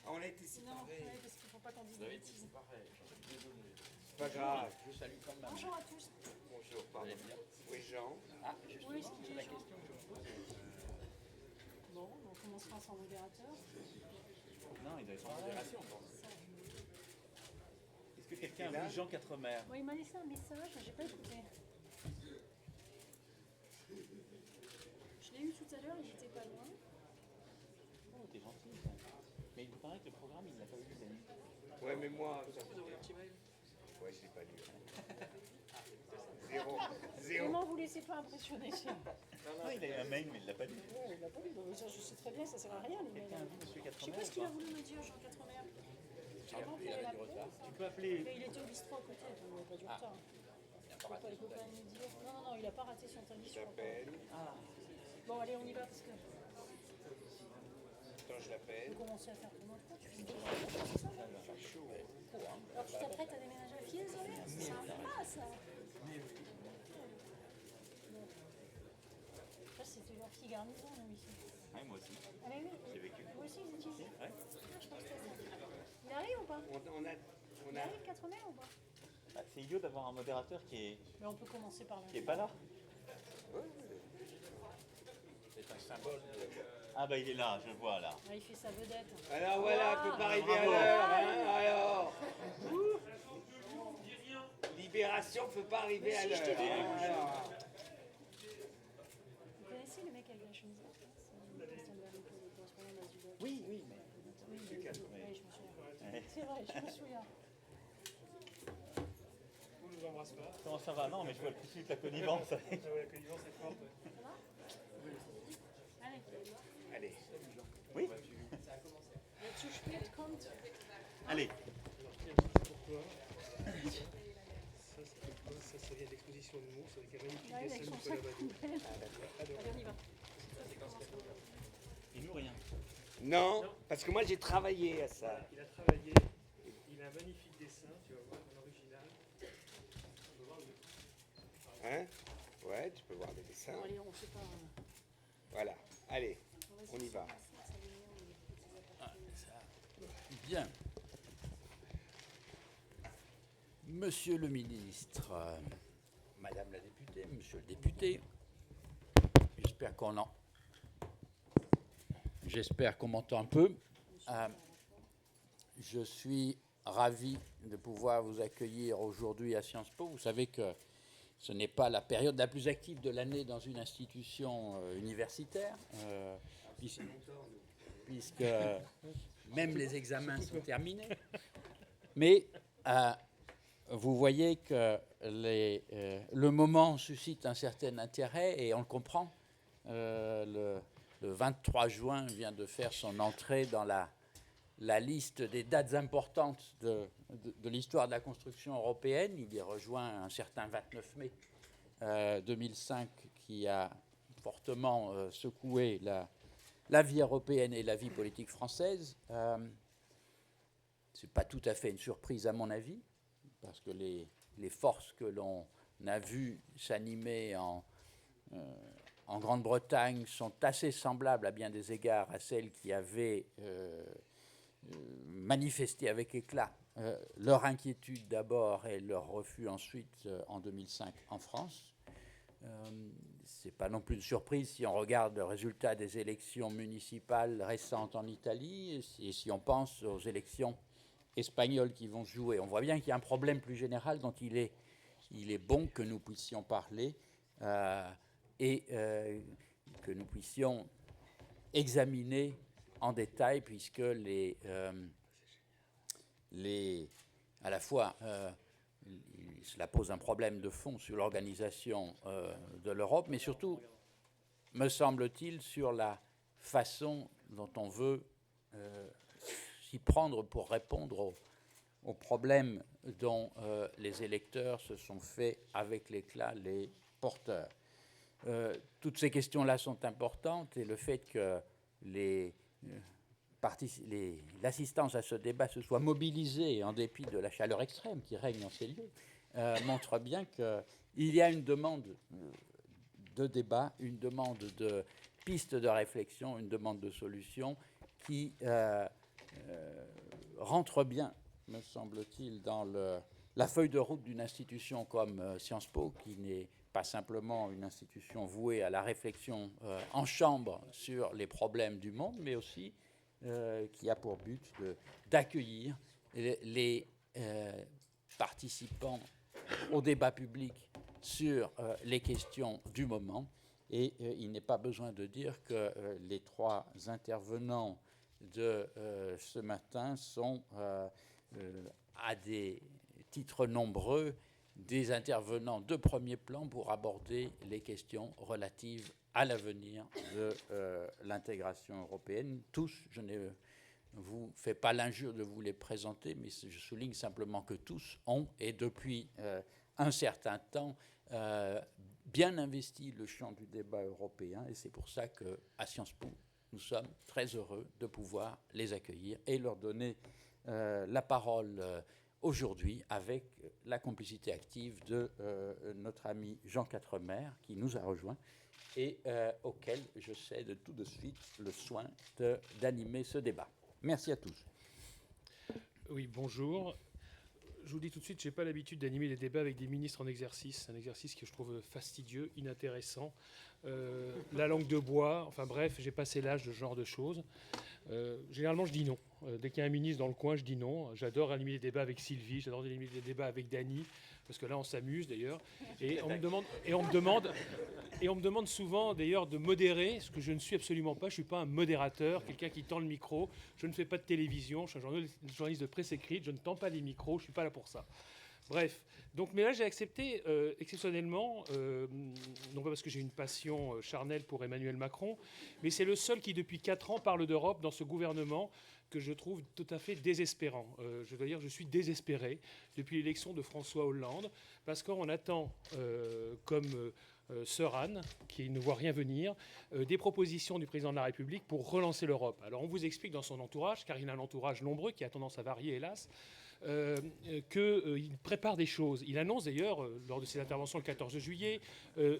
Ah, on a été Non, séparés. ouais, parce qu'il ne faut pas qu'on dise des bêtises. C'est pas grave. Je vous salue quand même. Bonjour à tous. Bonjour, pardon. Oui, Jean. Ah, justement, Oui, c'est la question que je me pose. Bon, on commencera sans modérateur. Non, il doit être en modération. Est-ce que quelqu'un a vu Jean Quatremer? Bon, il m'a laissé un message, j'ai pas écouté. Je l'ai eu tout à l'heure, il était pas loin. Oh, t'es gentil. Mais il paraît que le programme, il l'a pas vu, Dani. Ouais, mais moi. Vous avez un petit mail? Ouais, je l'ai pas lu. Zéro. Clément, vous laissez pas impressionner. Non, il a eu un mail, mais il l'a pas lu. Ouais, il l'a pas lu, donc je sais très bien, ça sert à rien les mails. Quelqu'un a vu Monsieur Je sais Quatremer pas ce qu'il ou a pas? voulu me dire, Jean Quatremer. Clément, vous allez l'appeler. Tu peux appeler. Mais il était au bistrot à côté, donc il n'y a pas du retard. Il peut pas nous dire. Non, il a pas raté son tamis. Je crois pas. J'appelle. Bon, allez, on y va parce que Attends, je l'appelle. vous commencez à faire comment toi, tu fais c'est ça? Alors tu t'apprêtes à déménager à Fiesole? C'est sympa ça. Ça, c'était leur petit garnison, nous, ici. Ouais, moi aussi. Ah, mais oui. J'ai vécu. Moi aussi, vous étiez ici. Ouais. Ah, je crois que c'était ça. Il arrive ou pas? On Il a. arrive 4 mai ou pas? Bah, c'est idiot d'avoir un modérateur qui Mais on peut commencer par là. est pas là. C'est un symbole de... Ah bah il est là, je le vois là. Ah, il fait sa vedette. Alors voilà, elle peut pas arriver à bravo. l'heure, hein, alors. Libération peut pas arriver à Si, je t'ai l'heure. dit. Hein, alors. Vous connaissez le mec avec la chemise verte là? C'est le correspondant d'Azul. Oui, oui, mais. Oui, je me souviens. C'est vrai, je me souviens. On ne nous embrasse pas. Comment ça va? Non, mais je vois tout de suite la connivence. Ah ouais, la connivence est forte. Allez, Allez. Oui. le Zuspät kommt. Allez. Pourquoi? Ça, c'est quoi? Ça, ça vient de l'exposition de mots, c'est avec un magnifique Il arrive dessin avec de son Nicolas sac Badou. poubelle. Adorable. Allez, on y va. Et nous rien. Non, parce que moi j'ai travaillé à ça. Il a travaillé, il a un magnifique dessin, tu vas voir, en original. On peut voir le... Hein? Ouais, tu peux voir des dessins. Bon, allez, on fait pas. Voilà. Allez, on y va. Bien. Monsieur le ministre, Madame la députée, Monsieur le député, j'espère qu'on m'entend un peu. Je suis ravi de pouvoir vous accueillir aujourd'hui à Sciences Po. Vous savez que ce n'est pas la période la plus active de l'année dans une institution universitaire, puisque même les examens sont terminés. Mais vous voyez que le moment suscite un certain intérêt et on le comprend. Le 23 juin vient de faire son entrée dans la liste des dates importantes de l'histoire de la construction européenne. Il y rejoint un certain 29 mai 2005 qui a fortement secoué la vie européenne et la vie politique française. Ce n'est pas tout à fait une surprise à mon avis, parce que les forces que l'on a vues s'animer en Grande-Bretagne sont assez semblables à bien des égards à celles qui avaient manifesté avec éclat leur inquiétude d'abord et leur refus ensuite en 2005 en France. Ce n'est pas non plus une surprise si on regarde le résultat des élections municipales récentes en Italie et si on pense aux élections espagnols qui vont se jouer. On voit bien qu'il y a un problème plus général dont il est bon que nous puissions parler et que nous puissions examiner en détail, puisque à la fois cela pose un problème de fond sur l'organisation de l'Europe, mais surtout, me semble-t-il, sur la façon dont on veut s'y prendre pour répondre aux problèmes dont les électeurs se sont fait avec l'éclat les porteurs. Toutes ces questions-là sont importantes et le fait que l'assistance à ce débat se soit mobilisée en dépit de la chaleur extrême qui règne en ces lieux montre bien qu'il y a une demande de débat, une demande de pistes de réflexion, une demande de solution qui rentre bien, me semble-t-il, dans la feuille de route d'une institution comme Sciences Po, qui n'est pas simplement une institution vouée à la réflexion en chambre sur les problèmes du monde, mais aussi qui a pour but d'accueillir les participants au débat public sur les questions du moment. Et il n'est pas besoin de dire que les trois intervenants de ce matin sont, à des titres nombreux, des intervenants de premier plan pour aborder les questions relatives à l'avenir de l'intégration européenne. Tous, je ne vous fais pas l'injure de vous les présenter, mais je souligne simplement que tous ont, et depuis un certain temps, bien investi le champ du débat européen, et c'est pour ça qu'à Sciences Po, nous sommes très heureux de pouvoir les accueillir et leur donner la parole aujourd'hui avec la complicité active de notre ami Jean Quatremer, qui nous a rejoints et auquel je cède tout de suite le soin d'animer ce débat. Merci à tous. Oui, bonjour. Je vous dis tout de suite, je n'ai pas l'habitude d'animer des débats avec des ministres en exercice. C'est un exercice que je trouve fastidieux, inintéressant. La langue de bois, enfin bref, j'ai passé l'âge de ce genre de choses. Généralement, je dis non. Dès qu'il y a un ministre dans le coin, je dis non. J'adore animer des débats avec Sylvie, j'adore animer des débats avec Dany, parce que là, on s'amuse d'ailleurs. Et on me demande souvent d'ailleurs de modérer, ce que je ne suis absolument pas. Je ne suis pas un modérateur, quelqu'un qui tend le micro. Je ne fais pas de télévision, je suis un journaliste de presse écrite, je ne tends pas les micros, je ne suis pas là pour ça. Bref, donc, mais là j'ai accepté exceptionnellement, non pas parce que j'ai une passion charnelle pour Emmanuel Macron, mais c'est le seul qui depuis 4 ans parle d'Europe dans ce gouvernement que je trouve tout à fait désespérant. Je dois dire, je suis désespéré depuis l'élection de François Hollande, parce qu'on attend, comme Sœur Anne, qui ne voit rien venir, des propositions du président de la République pour relancer l'Europe. Alors on vous explique dans son entourage, car il a un entourage nombreux qui a tendance à varier, hélas, qu'il prépare des choses. Il annonce d'ailleurs, lors de ses interventions le 14 juillet,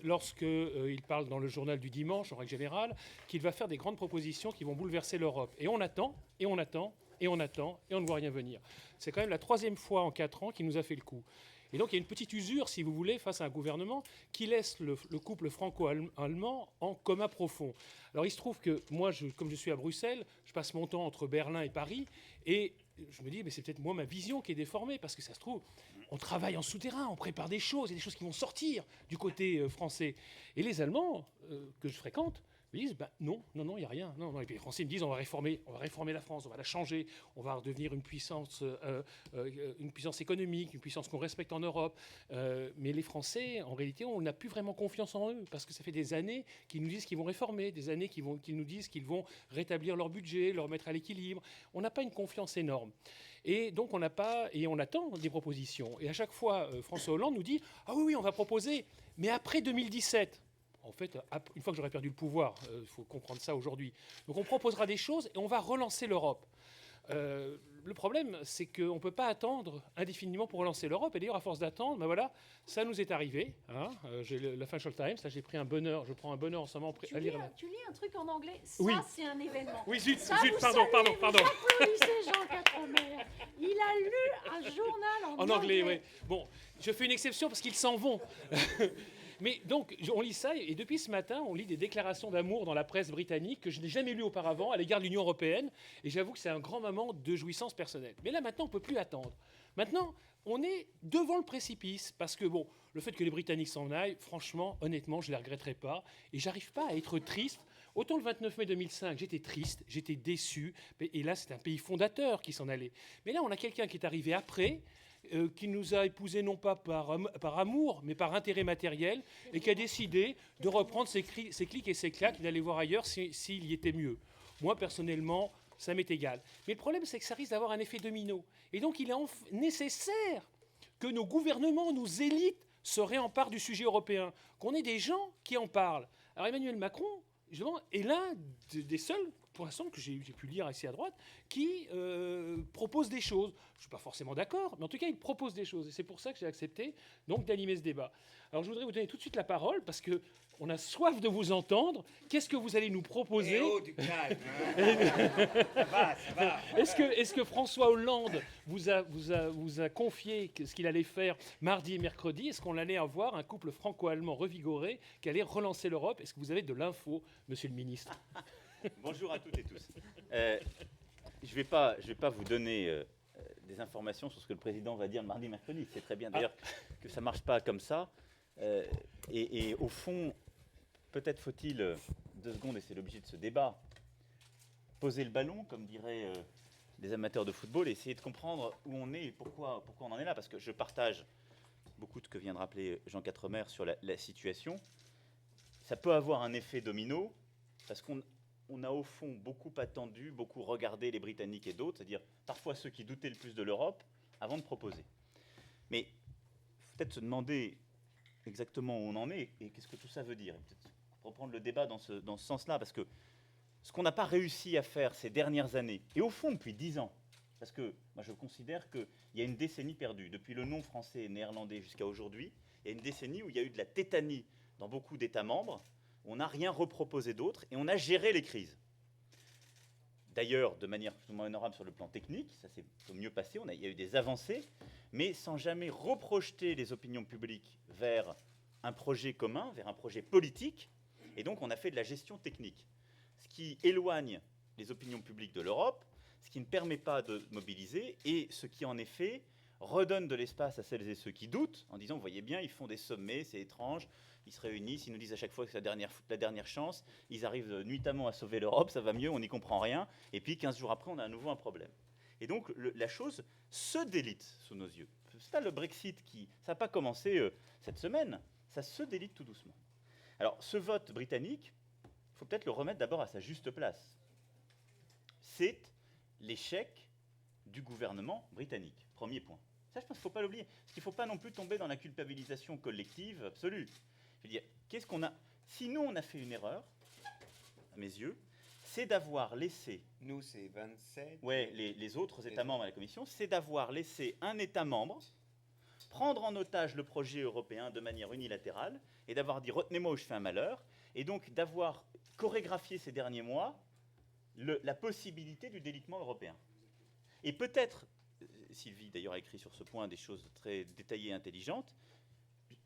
lorsqu'il parle dans le journal du dimanche, en règle générale, qu'il va faire des grandes propositions qui vont bouleverser l'Europe. Et on attend, et on attend, et on attend, et on ne voit rien venir. C'est quand même la 3e fois en 4 ans qu'il nous a fait le coup. Et donc il y a une petite usure, si vous voulez, face à un gouvernement qui laisse le couple franco-allemand en coma profond. Alors il se trouve que moi, comme je suis à Bruxelles, je passe mon temps entre Berlin et Paris, et je me dis, mais c'est peut-être moi ma vision qui est déformée, parce que ça se trouve, on travaille en souterrain, on prépare des choses, et des choses qui vont sortir du côté français. Et les Allemands que je fréquente me disent, non, il n'y a rien. Non. Et puis les Français me disent, on va réformer la France, on va la changer, on va redevenir une puissance économique, une puissance qu'on respecte en Europe. Mais les Français, en réalité, on n'a plus vraiment confiance en eux, parce que ça fait des années qu'ils nous disent qu'ils vont réformer, des années qu'ils nous disent qu'ils vont rétablir leur budget, leur mettre à l'équilibre. On n'a pas une confiance énorme. Et donc on attend des propositions. Et à chaque fois, François Hollande nous dit, ah oui, on va proposer, mais après 2017. En fait, une fois que j'aurai perdu le pouvoir, il faut comprendre ça aujourd'hui. Donc on proposera des choses et on va relancer l'Europe. Le problème, c'est qu'on ne peut pas attendre indéfiniment pour relancer l'Europe. Et d'ailleurs, à force d'attendre, voilà, ça nous est arrivé. J'ai la Financial Times, là, je prends un bonheur en ce moment à lire. Tu lis un truc en anglais, ça oui. C'est un événement. Oui, zut, pardon. Applaudissez Jean Quatremer. Il a lu un journal en anglais. Oui. Bon, je fais une exception parce qu'ils s'en vont. Mais donc, on lit ça, et depuis ce matin, on lit des déclarations d'amour dans la presse britannique que je n'ai jamais lues auparavant à l'égard de l'Union européenne, et j'avoue que c'est un grand moment de jouissance personnelle. Mais là, maintenant, on ne peut plus attendre. Maintenant, on est devant le précipice, parce que, le fait que les Britanniques s'en aillent, franchement, honnêtement, je ne les regretterai pas, et j'arrive pas à être triste. Autant le 29 mai 2005, j'étais triste, j'étais déçu, et là, c'est un pays fondateur qui s'en allait. Mais là, on a quelqu'un qui est arrivé après, qui nous a épousés non pas par amour, mais par intérêt matériel, et qui a décidé de reprendre ses clics et ses claques, d'aller voir ailleurs s'il y était mieux. Moi, personnellement, ça m'est égal. Mais le problème, c'est que ça risque d'avoir un effet domino. Et donc, il est nécessaire que nos gouvernements, nos élites, se réemparent du sujet européen, qu'on ait des gens qui en parlent. Alors, Emmanuel Macron, justement, est l'un des seuls pour l'instant, que j'ai pu lire ici à droite, qui propose des choses. Je ne suis pas forcément d'accord, mais en tout cas, il propose des choses. Et c'est pour ça que j'ai accepté donc d'animer ce débat. Alors, je voudrais vous donner tout de suite la parole, parce qu'on a soif de vous entendre. Qu'est-ce que vous allez nous proposer? Eh oh, du calme, hein. Ça va, ça va. Est-ce que François Hollande vous a confié ce qu'il allait faire mardi et mercredi? Est-ce qu'on allait avoir un couple franco-allemand revigoré qui allait relancer l'Europe? Est-ce que vous avez de l'info, monsieur le ministre? Bonjour à toutes et tous. Je vais pas vous donner des informations sur ce que le président va dire le mardi, mercredi. C'est très bien d'ailleurs que ça ne marche pas comme ça. Et au fond, peut-être faut-il 2 secondes, et c'est l'objet de ce débat, poser le ballon, comme diraient des amateurs de football, et essayer de comprendre où on est et pourquoi on en est là. Parce que je partage beaucoup de ce que vient de rappeler Jean Quatremer sur la situation. Ça peut avoir un effet domino, parce qu'on a au fond beaucoup attendu, beaucoup regardé les Britanniques et d'autres, c'est-à-dire parfois ceux qui doutaient le plus de l'Europe, avant de proposer. Mais il faut peut-être se demander exactement où on en est et qu'est-ce que tout ça veut dire. Peut-être reprendre le débat dans ce sens-là, parce que ce qu'on n'a pas réussi à faire ces dernières années, et au fond depuis 10 ans, parce que moi je considère qu'il y a une décennie perdue, depuis le nom français et néerlandais jusqu'à aujourd'hui, il y a une décennie où il y a eu de la tétanie dans beaucoup d'États membres, on n'a rien reproposé d'autre et on a géré les crises. D'ailleurs, de manière plus ou moins honorable sur le plan technique, ça s'est mieux passé, il y a eu des avancées, mais sans jamais reprojeter les opinions publiques vers un projet commun, vers un projet politique, et donc on a fait de la gestion technique, ce qui éloigne les opinions publiques de l'Europe, ce qui ne permet pas de mobiliser, et ce qui en effet redonne de l'espace à celles et ceux qui doutent, en disant, vous voyez bien, ils font des sommets, c'est étrange, ils se réunissent, ils nous disent à chaque fois que c'est la dernière chance, ils arrivent nuitamment à sauver l'Europe, ça va mieux, on n'y comprend rien, et puis 15 jours après, on a à nouveau un problème. Et donc la chose se délite sous nos yeux. C'est pas le Brexit ça n'a pas commencé cette semaine, ça se délite tout doucement. Alors ce vote britannique, il faut peut-être le remettre d'abord à sa juste place. C'est l'échec du gouvernement britannique, premier point. Ça, je pense qu'il ne faut pas l'oublier, parce qu'il ne faut pas non plus tomber dans la culpabilisation collective absolue. Je veux dire, qu'est-ce qu'on a... Si nous, on a fait une erreur, à mes yeux, c'est d'avoir laissé... Nous, c'est 27. Ouais, les autres États membres à la Commission, c'est d'avoir laissé un État membre prendre en otage le projet européen de manière unilatérale et d'avoir dit « retenez-moi ou je fais un malheur », et donc d'avoir chorégraphié ces derniers mois la possibilité du délitement européen. Et peut-être, Sylvie d'ailleurs a écrit sur ce point des choses très détaillées et intelligentes,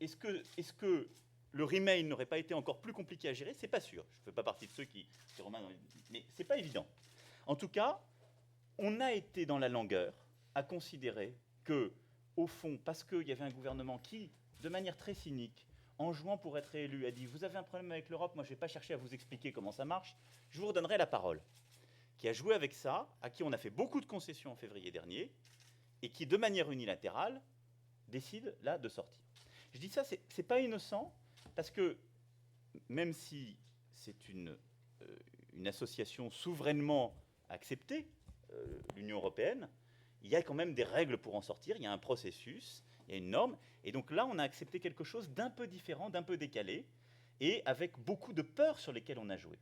est-ce que le remain n'aurait pas été encore plus compliqué à gérer? C'est pas sûr. Je ne fais pas partie de ceux qui mais c'est pas évident. En tout cas, on a été dans la langueur à considérer que, au fond, parce qu'il y avait un gouvernement qui, de manière très cynique, en jouant pour être réélu, a dit « Vous avez un problème avec l'Europe, moi je ne vais pas chercher à vous expliquer comment ça marche, je vous redonnerai la parole », qui a joué avec ça, à qui on a fait beaucoup de concessions en février dernier, et qui, de manière unilatérale, décide là de sortir. Je dis ça, c'est pas innocent, parce que même si c'est une association souverainement acceptée, l'Union européenne, il y a quand même des règles pour en sortir, il y a un processus, il y a une norme, et donc là, on a accepté quelque chose d'un peu différent, d'un peu décalé, et avec beaucoup de peurs sur lesquelles on a joué.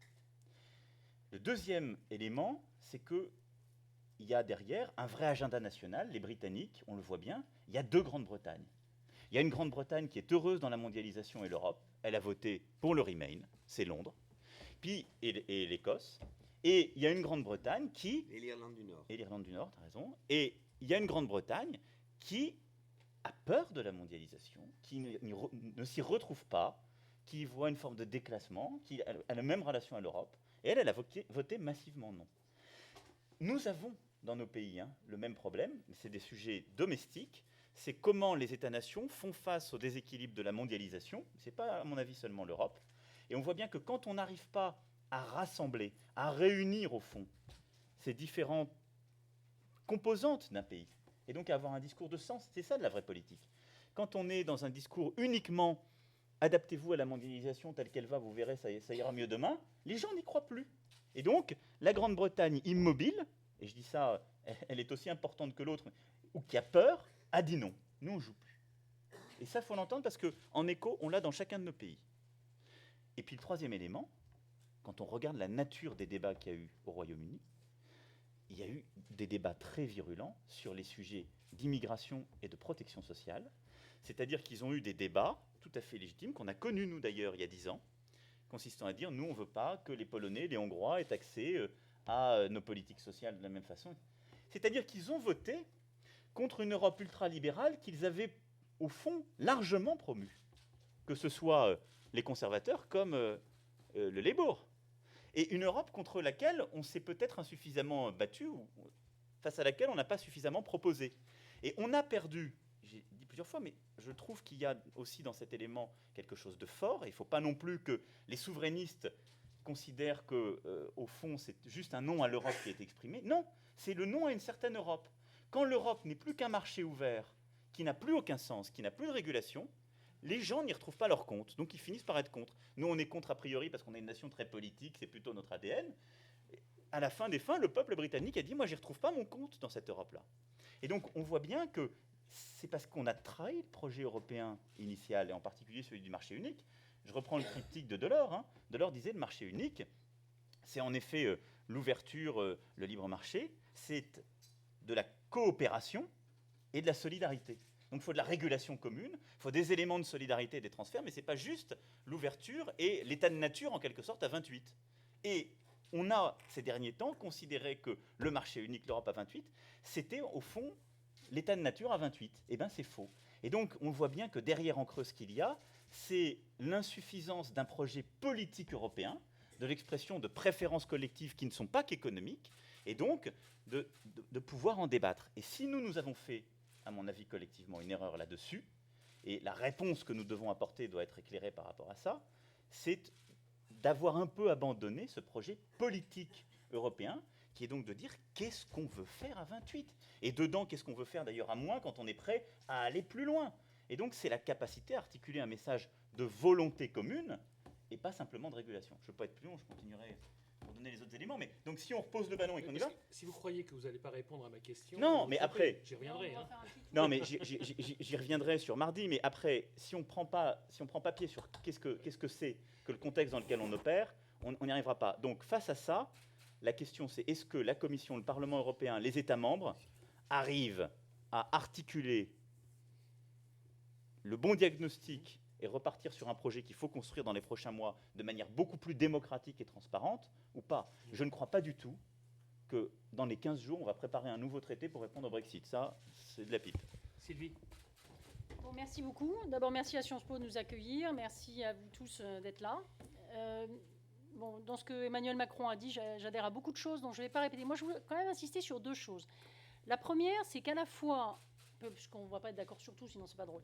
Le deuxième élément, c'est qu'il y a derrière un vrai agenda national. Les Britanniques, on le voit bien, il y a 2 Grandes-Bretagnes. Il y a une Grande-Bretagne qui est heureuse dans la mondialisation et l'Europe. Elle a voté pour le Remain, c'est Londres, puis et l'Écosse. Et il y a une Grande-Bretagne qui... Et l'Irlande du Nord. Et l'Irlande du Nord, tu as raison. Et il y a une Grande-Bretagne qui a peur de la mondialisation, qui ne s'y retrouve pas, qui voit une forme de déclassement, qui a la même relation à l'Europe. Et elle a voté massivement non. Nous avons dans nos pays le même problème, mais c'est des sujets domestiques. C'est comment les États-nations font face au déséquilibre de la mondialisation. Ce n'est pas, à mon avis, seulement l'Europe. Et on voit bien que quand on n'arrive pas à rassembler, à réunir, au fond, ces différentes composantes d'un pays, et donc à avoir un discours de sens, c'est ça de la vraie politique. Quand on est dans un discours uniquement « adaptez-vous à la mondialisation telle qu'elle va, vous verrez, ça ira mieux demain », les gens n'y croient plus. Et donc, la Grande-Bretagne immobile, et je dis ça, elle est aussi importante que l'autre, ou qui a peur, a dit non. Nous, on ne joue plus. Et ça, il faut l'entendre parce qu'en écho, on l'a dans chacun de nos pays. Et puis le troisième élément, quand on regarde la nature des débats qu'il y a eu au Royaume-Uni, il y a eu des débats très virulents sur les sujets d'immigration et de protection sociale. C'est-à-dire qu'ils ont eu des débats tout à fait légitimes, qu'on a connus, nous d'ailleurs, il y a 10 ans, consistant à dire, nous, on ne veut pas que les Polonais, les Hongrois aient accès à nos politiques sociales de la même façon. C'est-à-dire qu'ils ont voté contre une Europe ultralibérale qu'ils avaient, au fond, largement promue, que ce soit les conservateurs comme le Labour. Et une Europe contre laquelle on s'est peut-être insuffisamment battu, ou face à laquelle on n'a pas suffisamment proposé. Et on a perdu, j'ai dit plusieurs fois, mais je trouve qu'il y a aussi dans cet élément quelque chose de fort. Et il ne faut pas non plus que les souverainistes considèrent qu'au fond, c'est juste un non à l'Europe qui est exprimé. Non, c'est le non à une certaine Europe. Quand l'Europe n'est plus qu'un marché ouvert, qui n'a plus aucun sens, qui n'a plus de régulation, les gens n'y retrouvent pas leur compte, donc ils finissent par être contre. Nous, on est contre a priori parce qu'on est une nation très politique, c'est plutôt notre ADN. À la fin des fins, le peuple britannique a dit « moi, j'y retrouve pas mon compte dans cette Europe-là ». Et donc, on voit bien que c'est parce qu'on a trahi le projet européen initial, et en particulier celui du marché unique. Je reprends le triptyque de Delors. Hein. Delors disait « le marché unique, c'est en effet l'ouverture, le libre marché, c'est de la coopération et de la solidarité ». Donc il faut de la régulation commune, il faut des éléments de solidarité et des transferts, mais ce n'est pas juste l'ouverture et l'état de nature, en quelque sorte, à 28. Et on a, ces derniers temps, considéré que le marché unique, l'Europe à 28, c'était, au fond, l'état de nature à 28. Eh bien, c'est faux. Et donc, on voit bien que derrière, en creux, ce qu'il y a, c'est l'insuffisance d'un projet politique européen, de l'expression de préférences collectives qui ne sont pas qu'économiques, et donc de pouvoir en débattre. Et si nous avons fait, à mon avis, collectivement, une erreur là-dessus, et la réponse que nous devons apporter doit être éclairée par rapport à ça, c'est d'avoir un peu abandonné ce projet politique européen, qui est donc de dire qu'est-ce qu'on veut faire à 28 ? Et dedans, qu'est-ce qu'on veut faire d'ailleurs à moins quand on est prêt à aller plus loin ? Et donc, c'est la capacité à articuler un message de volonté commune, et pas simplement de régulation. Je ne veux pas être plus long, je continuerai pour donner les autres éléments, mais donc si on repose le ballon et qu'on y va... Si vous croyez que vous n'allez pas répondre à ma question... Non, mais après... J'y reviendrai. Hein. Non, mais j'y reviendrai sur mardi, mais après, si on prend pied sur qu'est-ce que c'est que le contexte dans lequel on opère, on n'y arrivera pas. Donc, face à ça, la question c'est est-ce que la Commission, le Parlement européen, les États membres arrivent à articuler le bon diagnostic et repartir sur un projet qu'il faut construire dans les prochains mois de manière beaucoup plus démocratique et transparente, ou pas ? Je ne crois pas du tout que dans les 15 jours, on va préparer un nouveau traité pour répondre au Brexit. Ça, c'est de la pipe. Sylvie. Bon, merci beaucoup. D'abord, merci à Sciences Po de nous accueillir. Merci à vous tous d'être là. Bon, dans ce que Emmanuel Macron a dit, j'adhère à beaucoup de choses, donc je ne vais pas répéter. Moi, je voulais quand même insister sur deux choses. La première, c'est qu'à la fois... puisqu'on ne va pas être d'accord sur tout, sinon c'est pas drôle.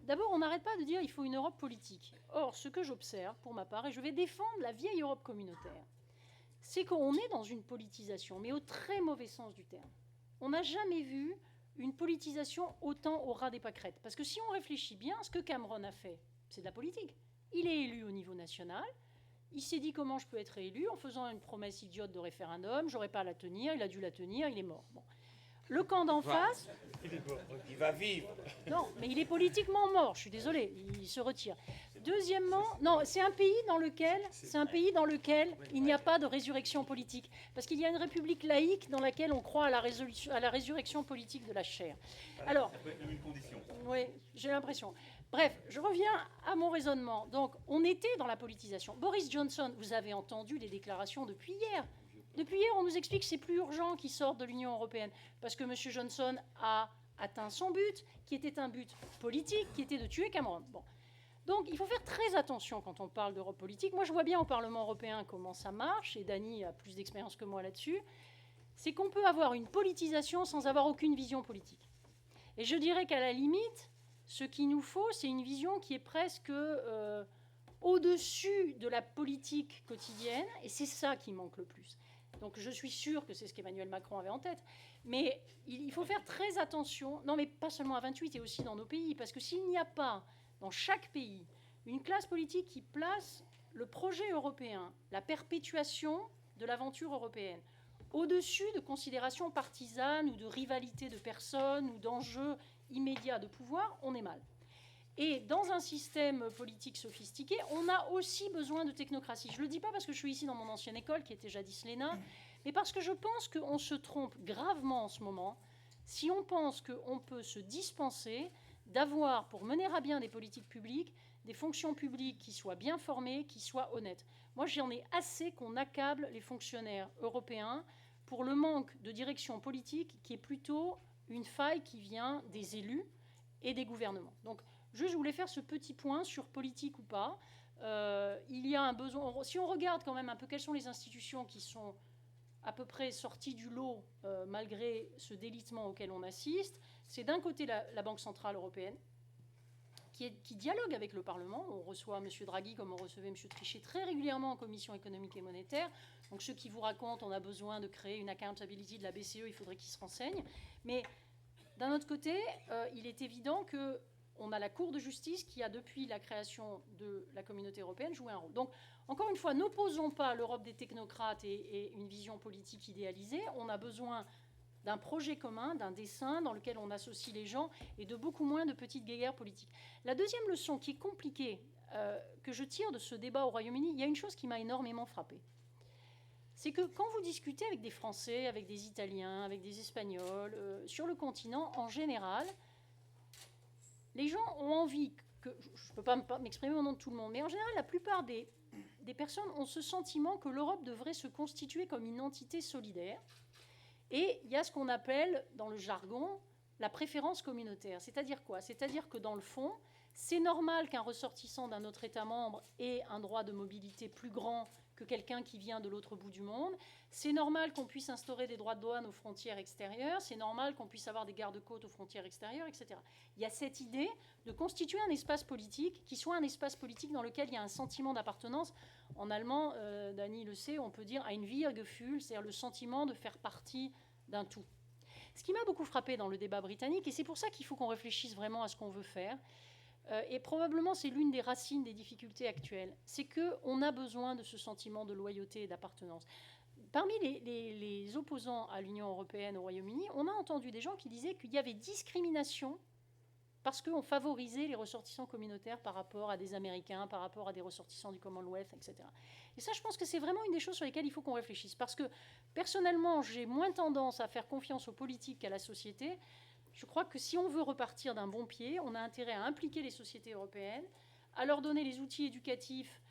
D'abord, on n'arrête pas de dire qu'il faut une Europe politique. Or, ce que j'observe, pour ma part, et je vais défendre la vieille Europe communautaire, c'est qu'on est dans une politisation, mais au très mauvais sens du terme. On n'a jamais vu une politisation autant au ras des pâquerettes. Parce que si on réfléchit bien, ce que Cameron a fait, c'est de la politique. Il est élu au niveau national. Il s'est dit comment je peux être élu en faisant une promesse idiote de référendum. J'aurais pas à la tenir. Il a dû la tenir. Il est mort. Bon. Le camp d'en face... Il va vivre. Non, mais il est politiquement mort, je suis désolée, il se retire. Deuxièmement, non, c'est un pays dans lequel il n'y a pas de résurrection politique. Parce qu'il y a une république laïque dans laquelle on croit à la résurrection politique de la chair. Alors, ça peut être une condition. Oui, j'ai l'impression. Bref, je reviens à mon raisonnement. Donc, on était dans la politisation. Boris Johnson, vous avez entendu les déclarations depuis hier. Depuis hier, on nous explique que c'est plus urgent qu'il sorte de l'Union européenne parce que M. Johnson a atteint son but, qui était un but politique, qui était de tuer Cameron. Bon. Donc, il faut faire très attention quand on parle d'Europe politique. Moi, je vois bien au Parlement européen comment ça marche, et Dany a plus d'expérience que moi là-dessus. C'est qu'on peut avoir une politisation sans avoir aucune vision politique. Et je dirais qu'à la limite, ce qu'il nous faut, c'est une vision qui est presque au-dessus de la politique quotidienne, et c'est ça qui manque le plus. Donc je suis sûre que c'est ce qu'Emmanuel Macron avait en tête. Mais il faut faire très attention, non mais pas seulement à 28 et aussi dans nos pays, parce que s'il n'y a pas dans chaque pays une classe politique qui place le projet européen, la perpétuation de l'aventure européenne, au-dessus de considérations partisanes ou de rivalités de personnes ou d'enjeux immédiats de pouvoir, on est mal. Et dans un système politique sophistiqué, on a aussi besoin de technocratie. Je ne le dis pas parce que je suis ici dans mon ancienne école, qui était jadis l'ENA, mais parce que je pense qu'on se trompe gravement en ce moment si on pense qu'on peut se dispenser d'avoir, pour mener à bien des politiques publiques, des fonctions publiques qui soient bien formées, qui soient honnêtes. Moi, j'en ai assez qu'on accable les fonctionnaires européens pour le manque de direction politique qui est plutôt une faille qui vient des élus et des gouvernements. Donc, je voulais faire ce petit point sur politique ou pas. Il y a un besoin... Si on regarde quand même un peu quelles sont les institutions qui sont à peu près sorties du lot malgré ce délitement auquel on assiste, c'est d'un côté la Banque Centrale Européenne, qui dialogue avec le Parlement. On reçoit M. Draghi comme on recevait M. Trichet très régulièrement en Commission économique et monétaire. Donc ceux qui vous racontent on a besoin de créer une accountability de la BCE, il faudrait qu'ils se renseignent. Mais d'un autre côté, il est évident qu'on a la Cour de justice qui a, depuis la création de la communauté européenne, joué un rôle. Donc, encore une fois, n'opposons pas l'Europe des technocrates et une vision politique idéalisée. On a besoin d'un projet commun, d'un dessin dans lequel on associe les gens et de beaucoup moins de petites guéguerres politiques. La deuxième leçon qui est compliquée, que je tire de ce débat au Royaume-Uni, il y a une chose qui m'a énormément frappée. C'est que quand vous discutez avec des Français, avec des Italiens, avec des Espagnols, sur le continent, en général, les gens ont envie que... Je ne peux pas m'exprimer au nom de tout le monde, mais en général, la plupart des personnes ont ce sentiment que l'Europe devrait se constituer comme une entité solidaire. Et il y a ce qu'on appelle, dans le jargon, la préférence communautaire. C'est-à-dire quoi? C'est-à-dire que dans le fond, c'est normal qu'un ressortissant d'un autre État membre ait un droit de mobilité plus grand que quelqu'un qui vient de l'autre bout du monde. C'est normal qu'on puisse instaurer des droits de douane aux frontières extérieures. C'est normal qu'on puisse avoir des gardes-côtes aux frontières extérieures, etc. Il y a cette idée de constituer un espace politique qui soit un espace politique dans lequel il y a un sentiment d'appartenance. En allemand, Dany le sait, on peut dire ein Wir-Gefühl, c'est-à-dire le sentiment de faire partie d'un tout. Ce qui m'a beaucoup frappé dans le débat britannique, et c'est pour ça qu'il faut qu'on réfléchisse vraiment à ce qu'on veut faire, et probablement c'est l'une des racines des difficultés actuelles, c'est qu'on a besoin de ce sentiment de loyauté et d'appartenance. Parmi les opposants à l'Union européenne au Royaume-Uni, on a entendu des gens qui disaient qu'il y avait discrimination parce qu'on favorisait les ressortissants communautaires par rapport à des Américains, par rapport à des ressortissants du Commonwealth, etc. Et ça, je pense que c'est vraiment une des choses sur lesquelles il faut qu'on réfléchisse. Parce que, personnellement, j'ai moins tendance à faire confiance aux politiques qu'à la société. Je crois que si on veut repartir d'un bon pied, on a intérêt à impliquer les sociétés européennes, à leur donner les outils éducatifs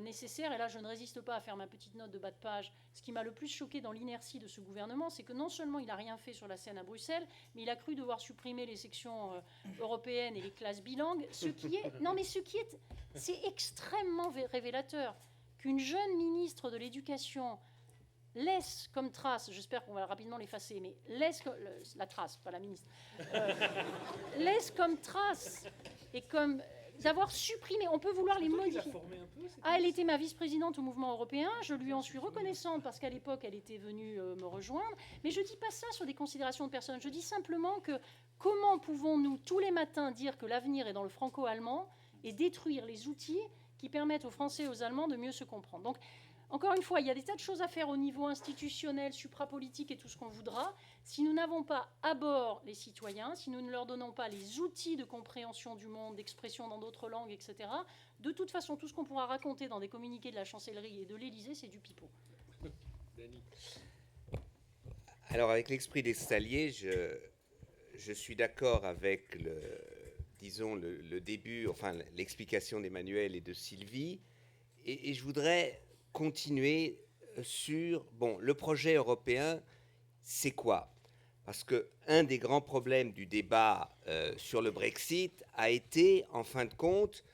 nécessaires. Et là, je ne résiste pas à faire ma petite note de bas de page. Ce qui m'a le plus choqué dans l'inertie de ce gouvernement, c'est que non seulement il n'a rien fait sur la scène à Bruxelles, mais il a cru devoir supprimer les sections européennes et les classes bilingues. C'est extrêmement révélateur qu'une jeune ministre de l'Éducation laisse comme trace, j'espère qu'on va rapidement l'effacer, mais laisse la trace, pas la ministre, laisse comme trace et comme d'avoir supprimé, on peut vouloir les modifier. Elle était ma vice-présidente au mouvement européen, je lui en suis reconnaissante parce qu'à l'époque elle était venue me rejoindre, mais je ne dis pas ça sur des considérations de personnes, je dis simplement que comment pouvons-nous tous les matins dire que l'avenir est dans le franco-allemand et détruire les outils qui permettent aux Français et aux Allemands de mieux se comprendre. Donc, encore une fois, il y a des tas de choses à faire au niveau institutionnel, suprapolitique et tout ce qu'on voudra. Si nous n'avons pas à bord les citoyens, si nous ne leur donnons pas les outils de compréhension du monde, d'expression dans d'autres langues, etc., de toute façon, tout ce qu'on pourra raconter dans des communiqués de la chancellerie et de l'Élysée, c'est du pipeau. Alors, avec l'esprit des Saliers, je suis d'accord avec le début, enfin l'explication d'Emmanuel et de Sylvie, et je voudrais continuer sur, le projet européen, c'est quoi? Parce qu'un des grands problèmes du débat sur le Brexit a été, en fin de compte,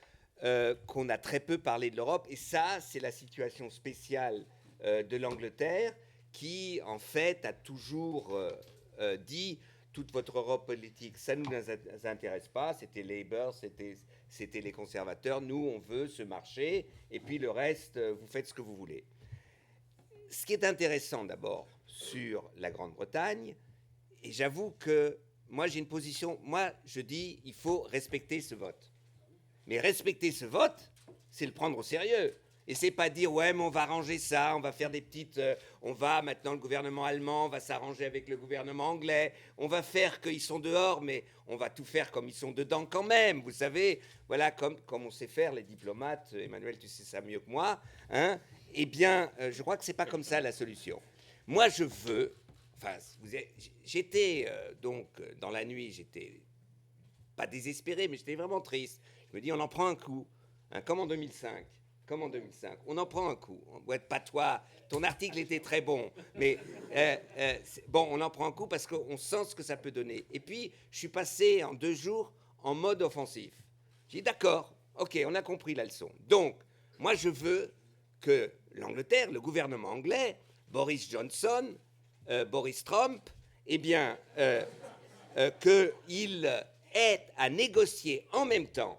qu'on a très peu parlé de l'Europe, et ça, c'est la situation spéciale de l'Angleterre, qui, en fait, a toujours dit toute votre Europe politique, ça ne nous intéresse pas, c'était Labour, c'était les conservateurs, nous, on veut ce marché, et puis le reste, vous faites ce que vous voulez. Ce qui est intéressant, d'abord, sur la Grande-Bretagne, et j'avoue que moi, j'ai une position, je dis, il faut respecter ce vote. Mais respecter ce vote, c'est le prendre au sérieux. Et c'est pas dire, ouais, mais on va arranger ça, on va faire des petites... on va, maintenant, le gouvernement allemand va s'arranger avec le gouvernement anglais, on va faire qu'ils sont dehors, mais on va tout faire comme ils sont dedans quand même, vous savez. Voilà, comme on sait faire, les diplomates. Emmanuel, tu sais ça mieux que moi. Hein. Eh bien, je crois que c'est pas comme ça la solution. Moi, je veux... Enfin, j'étais, dans la nuit, j'étais pas désespéré, mais j'étais vraiment triste. Je me dis, on en prend un coup, hein, comme en 2005. On en prend un coup. Ouais, pas toi, ton article était très bon, mais bon, on en prend un coup parce qu'on sent ce que ça peut donner. Et puis, je suis passé en 2 jours en mode offensif. J'ai dit, d'accord, ok, on a compris la leçon. Donc, moi, je veux que l'Angleterre, le gouvernement anglais, Boris Johnson, Boris Trump, eh bien, qu'il ait à négocier en même temps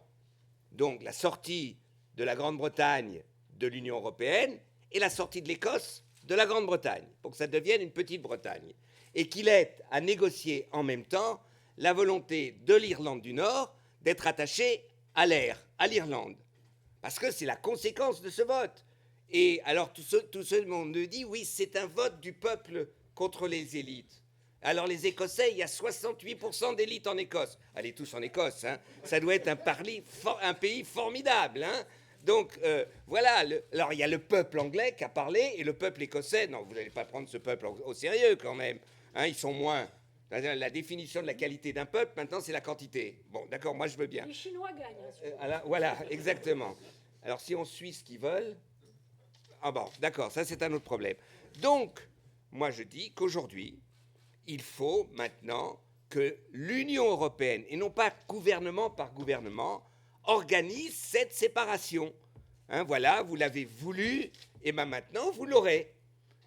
donc la sortie de la Grande-Bretagne de l'Union européenne et la sortie de l'Écosse de la Grande-Bretagne, pour que ça devienne une petite Bretagne. Et qu'il ait à négocier en même temps la volonté de l'Irlande du Nord d'être attachée à l'Irlande. Parce que c'est la conséquence de ce vote. Et alors tout ce monde nous dit, oui, c'est un vote du peuple contre les élites. Alors les Écossais, il y a 68% d'élites en Écosse. Allez tous en Écosse, hein. Ça doit être un pays formidable. Hein. Donc voilà, alors il y a le peuple anglais qui a parlé et le peuple écossais. Non, vous n'allez pas prendre ce peuple au sérieux quand même. Hein, ils sont moins. La définition de la qualité d'un peuple, maintenant, c'est la quantité. Bon, d'accord, moi je veux bien. Les Chinois gagnent. Voilà, exactement. Alors si on suit ce qu'ils veulent, ah bon, d'accord, ça c'est un autre problème. Donc, moi je dis qu'aujourd'hui, il faut maintenant que l'Union européenne, et non pas gouvernement par gouvernement, organise cette séparation. Hein, voilà, vous l'avez voulu, et bien maintenant, vous l'aurez.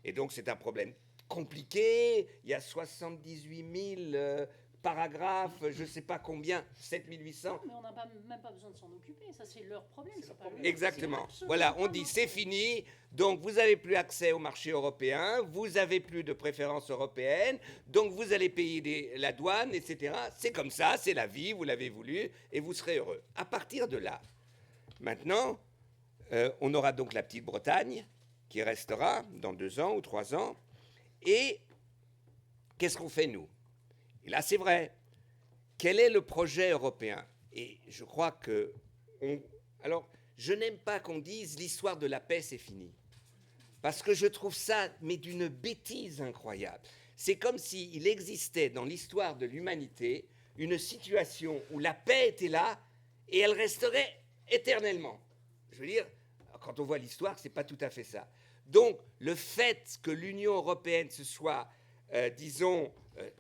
Et donc, c'est un problème compliqué. Il y a 78 000 paragraphes, je ne sais pas combien, 7800. Mais on n'a même pas besoin de s'en occuper. Ça, c'est leur problème. C'est pas le Exactement. Voilà, on dit c'est fini. Donc, vous n'avez plus accès au marché européen. Vous n'avez plus de préférences européennes. Donc, vous allez payer la douane, etc. C'est comme ça, c'est la vie. Vous l'avez voulu et vous serez heureux. À partir de là, maintenant, on aura donc la petite Bretagne qui restera dans 2 ans ou 3 ans. Et qu'est-ce qu'on fait, nous? Et là, c'est vrai. Quel est le projet européen? Et je crois que... Alors, je n'aime pas qu'on dise l'histoire de la paix, c'est fini. Parce que je trouve ça, mais d'une bêtise incroyable. C'est comme s'il existait dans l'histoire de l'humanité une situation où la paix était là et elle resterait éternellement. Je veux dire, quand on voit l'histoire, c'est pas tout à fait ça. Donc, le fait que l'Union européenne se soit, disons,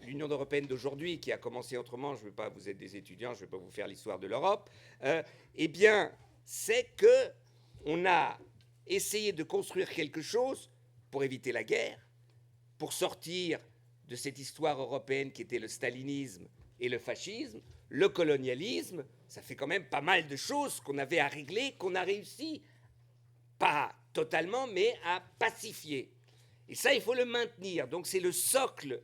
l'Union européenne d'aujourd'hui, qui a commencé autrement, je ne veux pas, vous êtes des étudiants, je ne vais pas vous faire l'histoire de l'Europe, eh bien, c'est qu'on a essayé de construire quelque chose pour éviter la guerre, pour sortir de cette histoire européenne qui était le stalinisme et le fascisme, le colonialisme. Ça fait quand même pas mal de choses qu'on avait à régler, qu'on a réussi, pas totalement, mais à pacifier. Et ça, il faut le maintenir. Donc c'est le socle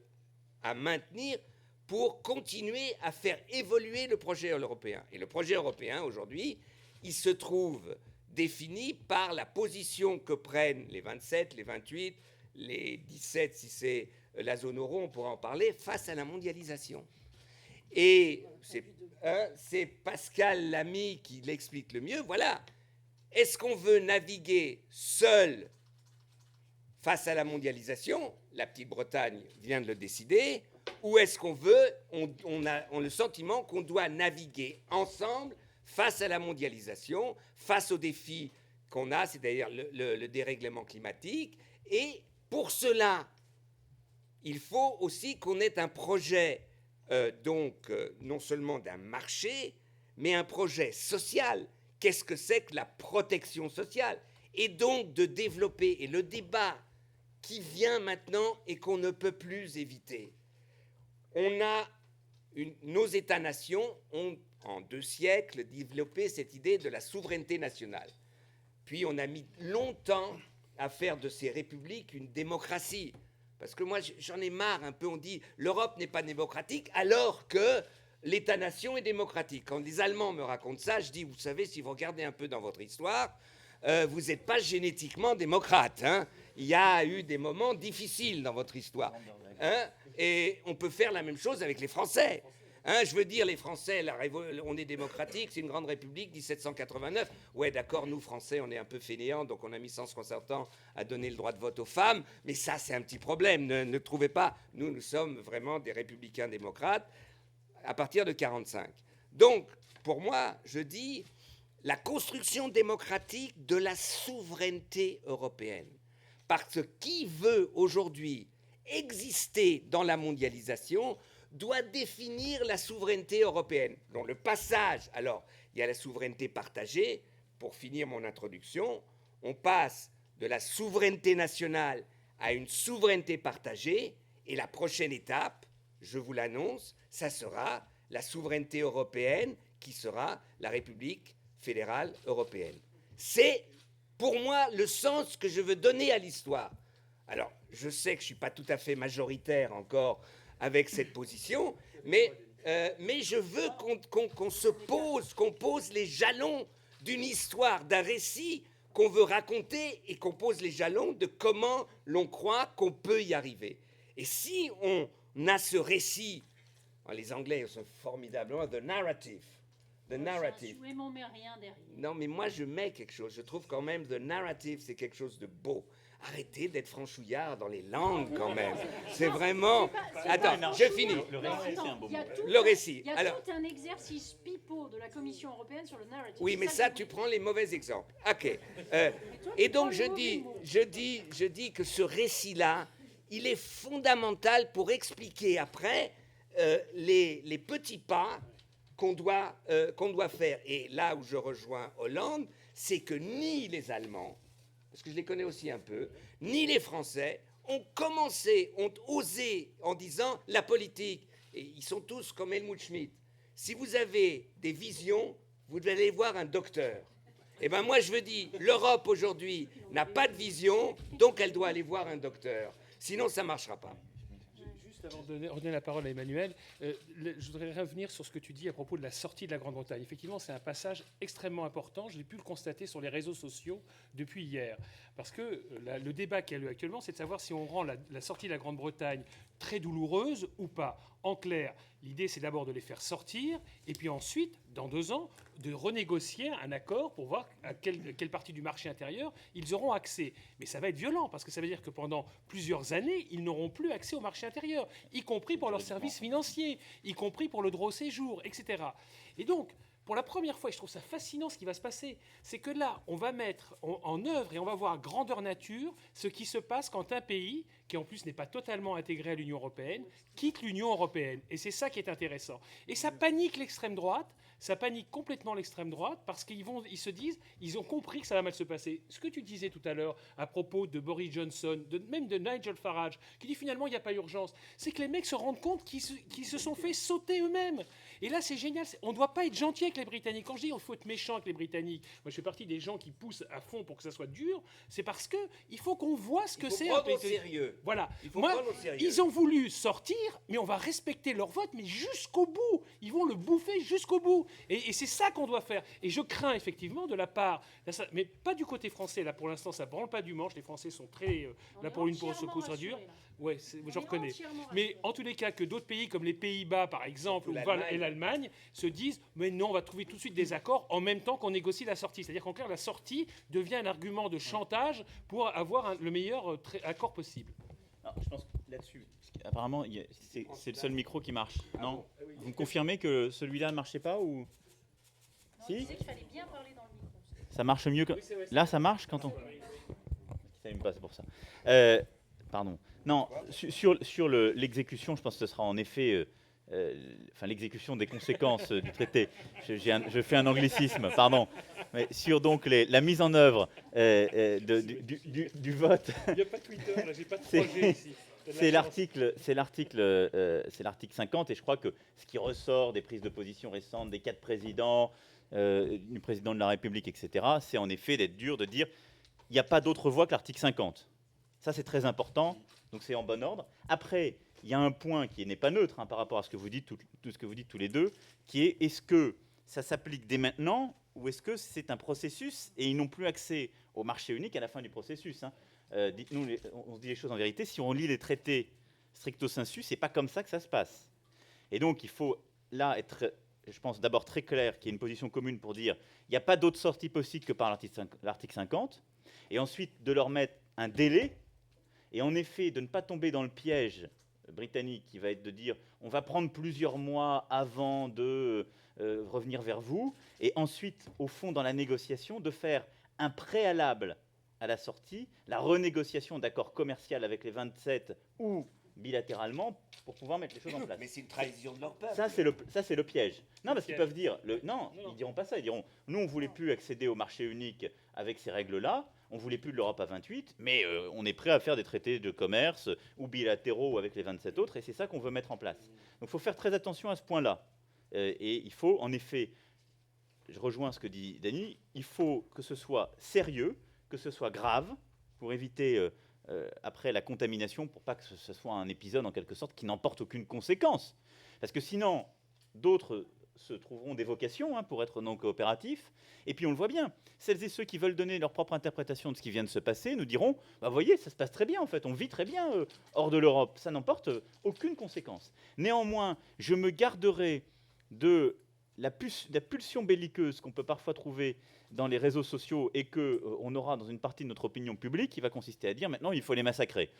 à maintenir pour continuer à faire évoluer le projet européen. Et le projet européen, aujourd'hui, il se trouve défini par la position que prennent les 27, les 28, les 17, si c'est la zone euro, on pourra en parler, face à la mondialisation. Et c'est Pascal Lamy qui l'explique le mieux. Voilà. Est-ce qu'on veut naviguer seul face à la mondialisation? La petite Bretagne vient de le décider. Ou est-ce qu'on veut, on a le sentiment qu'on doit naviguer ensemble face à la mondialisation, face aux défis qu'on a, c'est-à-dire le dérèglement climatique. Et pour cela, il faut aussi qu'on ait un projet, non seulement d'un marché, mais un projet social. Qu'est-ce que c'est que la protection sociale? Et donc de développer, et le débat qui vient maintenant et qu'on ne peut plus éviter. Nos États-nations ont, en 2 siècles, développé cette idée de la souveraineté nationale. Puis on a mis longtemps à faire de ces républiques une démocratie. Parce que moi, j'en ai marre un peu, on dit l'Europe n'est pas démocratique, alors que l'État-nation est démocratique. Quand les Allemands me racontent ça, je dis, vous savez, si vous regardez un peu dans votre histoire, vous n'êtes pas génétiquement démocrate. Hein. Il y a eu des moments difficiles dans votre histoire. Hein, et on peut faire la même chose avec les Français. Hein, je veux dire, les Français, on est démocratique, c'est une grande république, 1789. Ouais, d'accord, nous, Français, on est un peu fainéants, donc on a mis 160 ans à donner le droit de vote aux femmes. Mais ça, c'est un petit problème. Ne trouvez pas, nous sommes vraiment des républicains démocrates à partir de 45. Donc, pour moi, je dis la construction démocratique de la souveraineté européenne. Parce que qui veut aujourd'hui exister dans la mondialisation doit définir la souveraineté européenne. Donc le passage, alors, il y a la souveraineté partagée. Pour finir mon introduction, on passe de la souveraineté nationale à une souveraineté partagée. Et la prochaine étape, je vous l'annonce, ça sera la souveraineté européenne qui sera la République fédérale européenne. C'est, pour moi, le sens que je veux donner à l'histoire. Alors, je sais que je ne suis pas tout à fait majoritaire encore avec cette position, mais je veux qu'on pose les jalons d'une histoire, d'un récit qu'on veut raconter et qu'on pose les jalons de comment l'on croit qu'on peut y arriver. Et si on a ce récit, les Anglais sont formidablement, the narrative. Oui, mais on met rien derrière. Non, mais moi, je mets quelque chose. Je trouve quand même the narrative, c'est quelque chose de beau. Arrêtez d'être franchouillard dans les langues, quand même. C'est vraiment... Attends, je finis. Le récit, c'est un beau mot. Le récit. Il y a tout un exercice pipeau de la Commission européenne sur le narrative. Oui, mais ça, tu prends les mauvais exemples. OK. Et donc, je dis que ce récit-là, il est fondamental pour expliquer après les petits pas qu'on doit faire. Et là où je rejoins Hollande, c'est que ni les Allemands, parce que je les connais aussi un peu, ni les Français ont osé en disant la politique. Et ils sont tous comme Helmut Schmidt. Si vous avez des visions, vous allez voir un docteur. Eh bien, moi, je veux dire, l'Europe aujourd'hui n'a pas de vision, donc elle doit aller voir un docteur. Sinon, ça ne marchera pas. Juste avant de redonner la parole à Emmanuel, je voudrais revenir sur ce que tu dis à propos de la sortie de la Grande-Bretagne. Effectivement, c'est un passage extrêmement important. J'ai pu le constater sur les réseaux sociaux depuis hier. Parce que le débat qui a lieu actuellement, c'est de savoir si on rend la sortie de la Grande-Bretagne très douloureuse ou pas. En clair, l'idée, c'est d'abord de les faire sortir, et puis ensuite, dans 2 ans, de renégocier un accord pour voir à quelle partie du marché intérieur ils auront accès. Mais ça va être violent, parce que ça veut dire que pendant plusieurs années, ils n'auront plus accès au marché intérieur, y compris pour leurs services financiers, y compris pour le droit au séjour, etc. Et donc, pour la première fois, et je trouve ça fascinant ce qui va se passer, c'est que là, on va mettre en œuvre et on va voir grandeur nature ce qui se passe quand un pays, qui en plus n'est pas totalement intégré à l'Union européenne, quitte l'Union européenne. Et c'est ça qui est intéressant. Et ça panique l'extrême droite, ça panique complètement l'extrême droite, parce qu'ils se disent, ils ont compris que ça va mal se passer. Ce que tu disais tout à l'heure à propos de Boris Johnson, même de Nigel Farage, qui dit finalement il n'y a pas urgence, c'est que les mecs se rendent compte qu'ils se sont fait sauter eux-mêmes. Et là, c'est génial. On ne doit pas être gentil avec les Britanniques. Quand je dis qu'il faut être méchant avec les Britanniques, moi je fais partie des gens qui poussent à fond pour que ça soit dur, c'est parce qu'il faut qu'on voit ce que c'est. Il faut prendre au sérieux. Voilà. Il faut prendre au sérieux. Ils ont voulu sortir, mais on va respecter leur vote, mais jusqu'au bout. Ils vont le bouffer jusqu'au bout. Et c'est ça qu'on doit faire. Et je crains effectivement de la part, mais pas du côté français. Là, pour l'instant, ça ne branle pas du manche. Les Français sont très là pour une secousse dure. Ouais, je reconnais. Mais en tous les cas, que d'autres pays comme les Pays-Bas, par exemple, et l'Allemagne, se disent mais non, on va trouver tout de suite des accords en même temps qu'on négocie la sortie. C'est-à-dire qu'en clair, la sortie devient un argument de chantage pour avoir le meilleur accord possible. Alors, je pense que là-dessus, apparemment, c'est le seul micro qui marche. Non, vous me confirmez que celui-là ne marchait pas ou Si. Tu sais qu'il fallait bien parler dans le micro. Ça marche mieux que... Là, ça marche quand on... Ça me passe pour ça. Pardon. Non, sur l'exécution, je pense que ce sera en effet... l'exécution des conséquences du traité. Je fais un anglicisme, pardon. Mais sur donc la mise en œuvre du vote... Il n'y a pas Twitter, là, j'ai pas de projet ici. C'est l'article 50, et je crois que ce qui ressort des prises de position récentes des 4 présidents, du président de la République, etc., c'est en effet d'être dur, de dire il n'y a pas d'autre voie que l'article 50. Ça, c'est très important, donc c'est en bon ordre. Après, il y a un point qui n'est pas neutre par rapport à ce que vous dites, tout ce que vous dites tous les deux, qui est est-ce que ça s'applique dès maintenant ou est-ce que c'est un processus et ils n'ont plus accès au marché unique à la fin du processus, hein. Dites-nous, on se dit les choses en vérité. Si on lit les traités stricto sensu, c'est pas comme ça que ça se passe. Et donc, il faut là être, je pense, d'abord très clair qu'il y ait une position commune pour dire il n'y a pas d'autre sortie possible que par l'article 50, et ensuite de leur mettre un délai, et en effet de ne pas tomber dans le piège britannique qui va être de dire on va prendre plusieurs mois avant de revenir vers vous, et ensuite, au fond, dans la négociation, de faire un préalable à la sortie, la renégociation d'accords commerciaux avec les 27 ou bilatéralement pour pouvoir mettre les choses en place. Mais c'est une trahison de leur peuple. Ça, c'est le piège. Non, parce qu'ils peuvent dire... Non, ils diront pas ça. Ils diront, nous, on ne voulait plus accéder au marché unique avec ces règles-là, on ne voulait plus de l'Europe à 28, mais on est prêt à faire des traités de commerce ou bilatéraux ou avec les 27 autres, et c'est ça qu'on veut mettre en place. Donc il faut faire très attention à ce point-là. Et il faut, en effet, je rejoins ce que dit Dany, il faut que ce soit sérieux, que ce soit grave, pour éviter... après la contamination, pour pas que ce soit un épisode en quelque sorte qui n'emporte aucune conséquence. Parce que sinon, d'autres se trouveront des vocations pour être non coopératifs. Et puis on le voit bien, celles et ceux qui veulent donner leur propre interprétation de ce qui vient de se passer nous diront, bah, voyez, ça se passe très bien en fait, on vit très bien hors de l'Europe, ça n'emporte aucune conséquence. Néanmoins, je me garderai de la pulsion belliqueuse qu'on peut parfois trouver dans les réseaux sociaux et qu'on aura dans une partie de notre opinion publique qui va consister à dire maintenant il faut les massacrer.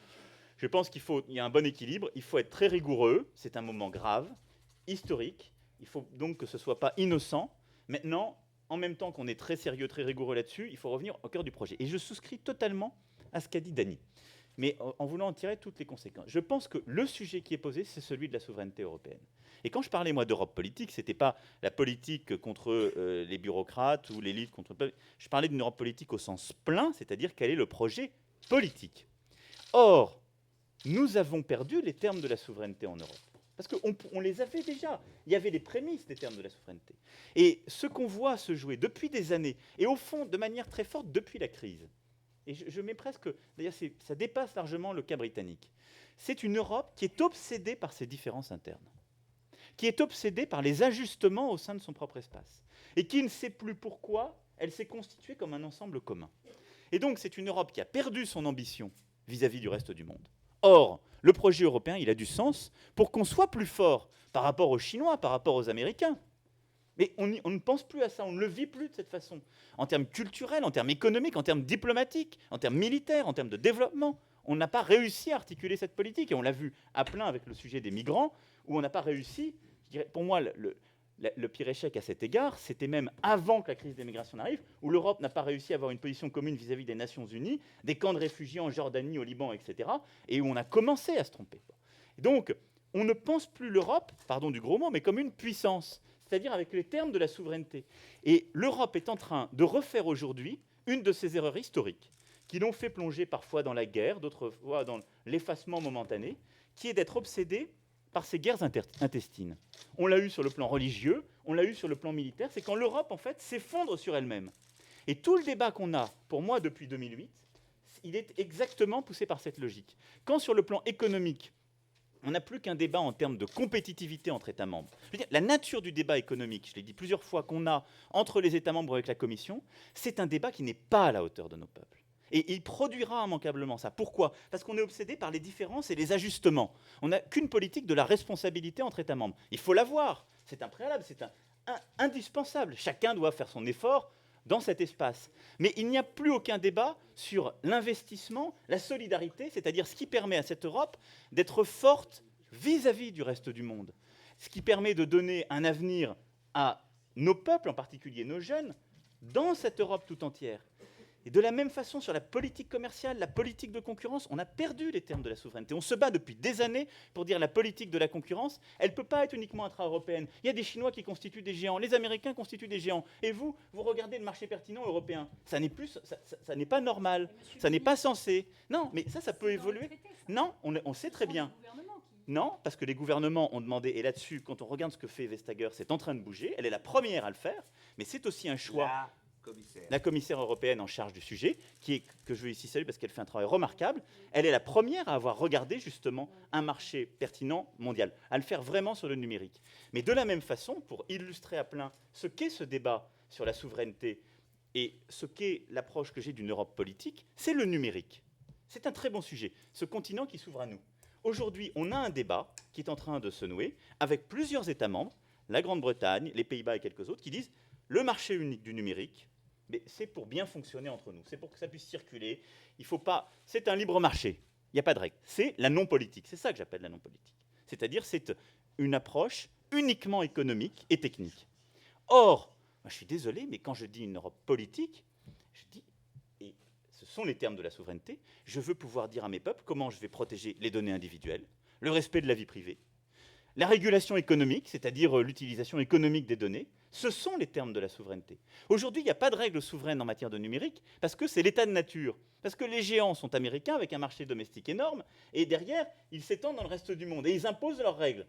Je pense qu'il y a un bon équilibre, il faut être très rigoureux, c'est un moment grave, historique, il faut donc que ce ne soit pas innocent. Maintenant, en même temps qu'on est très sérieux, très rigoureux là-dessus, il faut revenir au cœur du projet. Et je souscris totalement à ce qu'a dit Dany, mais en voulant en tirer toutes les conséquences. Je pense que le sujet qui est posé, c'est celui de la souveraineté européenne. Et quand je parlais, moi, d'Europe politique, ce n'était pas la politique contre les bureaucrates ou l'élite contre le peuple. Je parlais d'une Europe politique au sens plein, c'est-à-dire quel est le projet politique. Or, nous avons perdu les termes de la souveraineté en Europe. Parce qu'on les avait déjà. Il y avait les prémices des termes de la souveraineté. Et ce qu'on voit se jouer depuis des années, et au fond, de manière très forte, depuis la crise, et je mets presque... D'ailleurs, ça dépasse largement le cas britannique. C'est une Europe qui est obsédée par ses différences internes, qui est obsédée par les ajustements au sein de son propre espace, et qui ne sait plus pourquoi elle s'est constituée comme un ensemble commun. Et donc, c'est une Europe qui a perdu son ambition vis-à-vis du reste du monde. Or, le projet européen, il a du sens pour qu'on soit plus fort par rapport aux Chinois, par rapport aux Américains. Mais on ne pense plus à ça, on ne le vit plus de cette façon. En termes culturels, en termes économiques, en termes diplomatiques, en termes militaires, en termes de développement, on n'a pas réussi à articuler cette politique. Et on l'a vu à plein avec le sujet des migrants, où on n'a pas réussi. Je dirais, pour moi, le pire échec à cet égard, c'était même avant que la crise des migrations n'arrive, où l'Europe n'a pas réussi à avoir une position commune vis-à-vis des Nations Unies, des camps de réfugiés en Jordanie, au Liban, etc., et où on a commencé à se tromper. Et donc, on ne pense plus l'Europe, pardon du gros mot, mais comme une puissance, c'est-à-dire avec les termes de la souveraineté. Et l'Europe est en train de refaire aujourd'hui une de ces erreurs historiques, qui l'ont fait plonger parfois dans la guerre, d'autres fois dans l'effacement momentané, qui est d'être obsédée par ces guerres intestines. On l'a eu sur le plan religieux, on l'a eu sur le plan militaire, c'est quand l'Europe, en fait, s'effondre sur elle-même. Et tout le débat qu'on a, pour moi, depuis 2008, il est exactement poussé par cette logique. Quand, sur le plan économique, on n'a plus qu'un débat en termes de compétitivité entre États membres. Je veux dire, la nature du débat économique, je l'ai dit plusieurs fois, qu'on a entre les États membres avec la Commission, c'est un débat qui n'est pas à la hauteur de nos peuples. Et il produira immanquablement ça. Pourquoi ? Parce qu'on est obsédé par les différences et les ajustements. On n'a qu'une politique de la responsabilité entre États membres. Il faut l'avoir. C'est un préalable, c'est indispensable. Chacun doit faire son effort dans cet espace. Mais il n'y a plus aucun débat sur l'investissement, la solidarité, c'est-à-dire ce qui permet à cette Europe d'être forte vis-à-vis du reste du monde. Ce qui permet de donner un avenir à nos peuples, en particulier nos jeunes, dans cette Europe tout entière. Et de la même façon, sur la politique commerciale, la politique de concurrence, on a perdu les termes de la souveraineté. On se bat depuis des années pour dire la politique de la concurrence, elle ne peut pas être uniquement intra-européenne. Il y a des Chinois qui constituent des géants, les Américains constituent des géants. Et vous regardez le marché pertinent européen. Ça n'est pas normal, ça n'est pas censé. Non, mais ça peut évoluer. Non, on sait très bien. Non, parce que les gouvernements ont demandé, et là-dessus, quand on regarde ce que fait Vestager, c'est en train de bouger, elle est la première à le faire, mais c'est aussi un choix. la commissaire européenne en charge du sujet, que je veux ici saluer parce qu'elle fait un travail remarquable. Elle est la première à avoir regardé justement un marché pertinent mondial, à le faire vraiment sur le numérique. Mais de la même façon, pour illustrer à plein ce qu'est ce débat sur la souveraineté et ce qu'est l'approche que j'ai d'une Europe politique, c'est le numérique. C'est un très bon sujet, ce continent qui s'ouvre à nous. Aujourd'hui, on a un débat qui est en train de se nouer avec plusieurs États membres, la Grande-Bretagne, les Pays-Bas et quelques autres, qui disent le marché unique du numérique, mais c'est pour bien fonctionner entre nous, c'est pour que ça puisse circuler. Il faut pas. C'est un libre marché. Il n'y a pas de règle. C'est la non-politique. C'est ça que j'appelle la non-politique. C'est-à-dire, c'est une approche uniquement économique et technique. Or, moi, je suis désolé, mais quand je dis une Europe politique, je dis, et ce sont les termes de la souveraineté, je veux pouvoir dire à mes peuples comment je vais protéger les données individuelles, le respect de la vie privée, la régulation économique, c'est-à-dire l'utilisation économique des données. Ce sont les termes de la souveraineté. Aujourd'hui, il n'y a pas de règles souveraines en matière de numérique parce que c'est l'état de nature. Parce que les géants sont américains avec un marché domestique énorme et derrière, ils s'étendent dans le reste du monde et ils imposent leurs règles.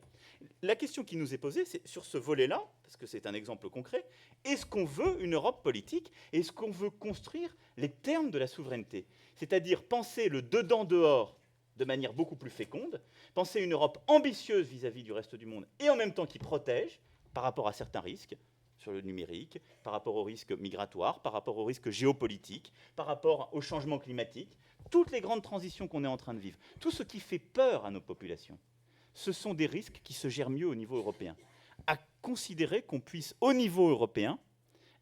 La question qui nous est posée, c'est sur ce volet-là, parce que c'est un exemple concret, est-ce qu'on veut une Europe politique? Est-ce qu'on veut construire les termes de la souveraineté? C'est-à-dire penser le dedans-dehors de manière beaucoup plus féconde, penser une Europe ambitieuse vis-à-vis du reste du monde et en même temps qui protège par rapport à certains risques sur le numérique, par rapport aux risques migratoires, par rapport aux risques géopolitiques, par rapport au changement climatique, toutes les grandes transitions qu'on est en train de vivre, tout ce qui fait peur à nos populations, ce sont des risques qui se gèrent mieux au niveau européen. À considérer qu'on puisse, au niveau européen,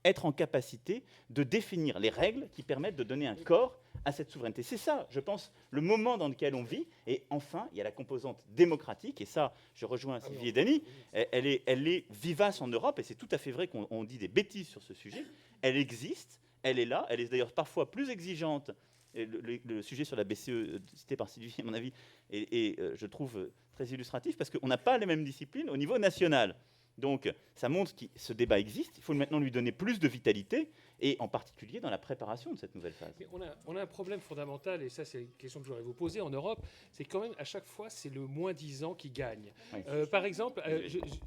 être en capacité de définir les règles qui permettent de donner un corps à cette souveraineté. C'est ça, je pense, le moment dans lequel on vit. Et enfin, il y a la composante démocratique, et ça, je rejoins Sylvie et Dany, elle est vivace en Europe, et c'est tout à fait vrai qu'on dit des bêtises sur ce sujet. Elle existe, elle est là, elle est d'ailleurs parfois plus exigeante. Et le sujet sur la BCE, cité par Sylvie, à mon avis, est je trouve, très illustratif, parce qu'on n'a pas les mêmes disciplines au niveau national. Donc, ça montre que ce débat existe. Il faut maintenant lui donner plus de vitalité, et en particulier dans la préparation de cette nouvelle phase. Mais on a un problème fondamental, et ça, c'est une question que j'aurais vous poser en Europe, c'est quand même, à chaque fois, c'est le moins-disant qui gagne. Oui. Par exemple,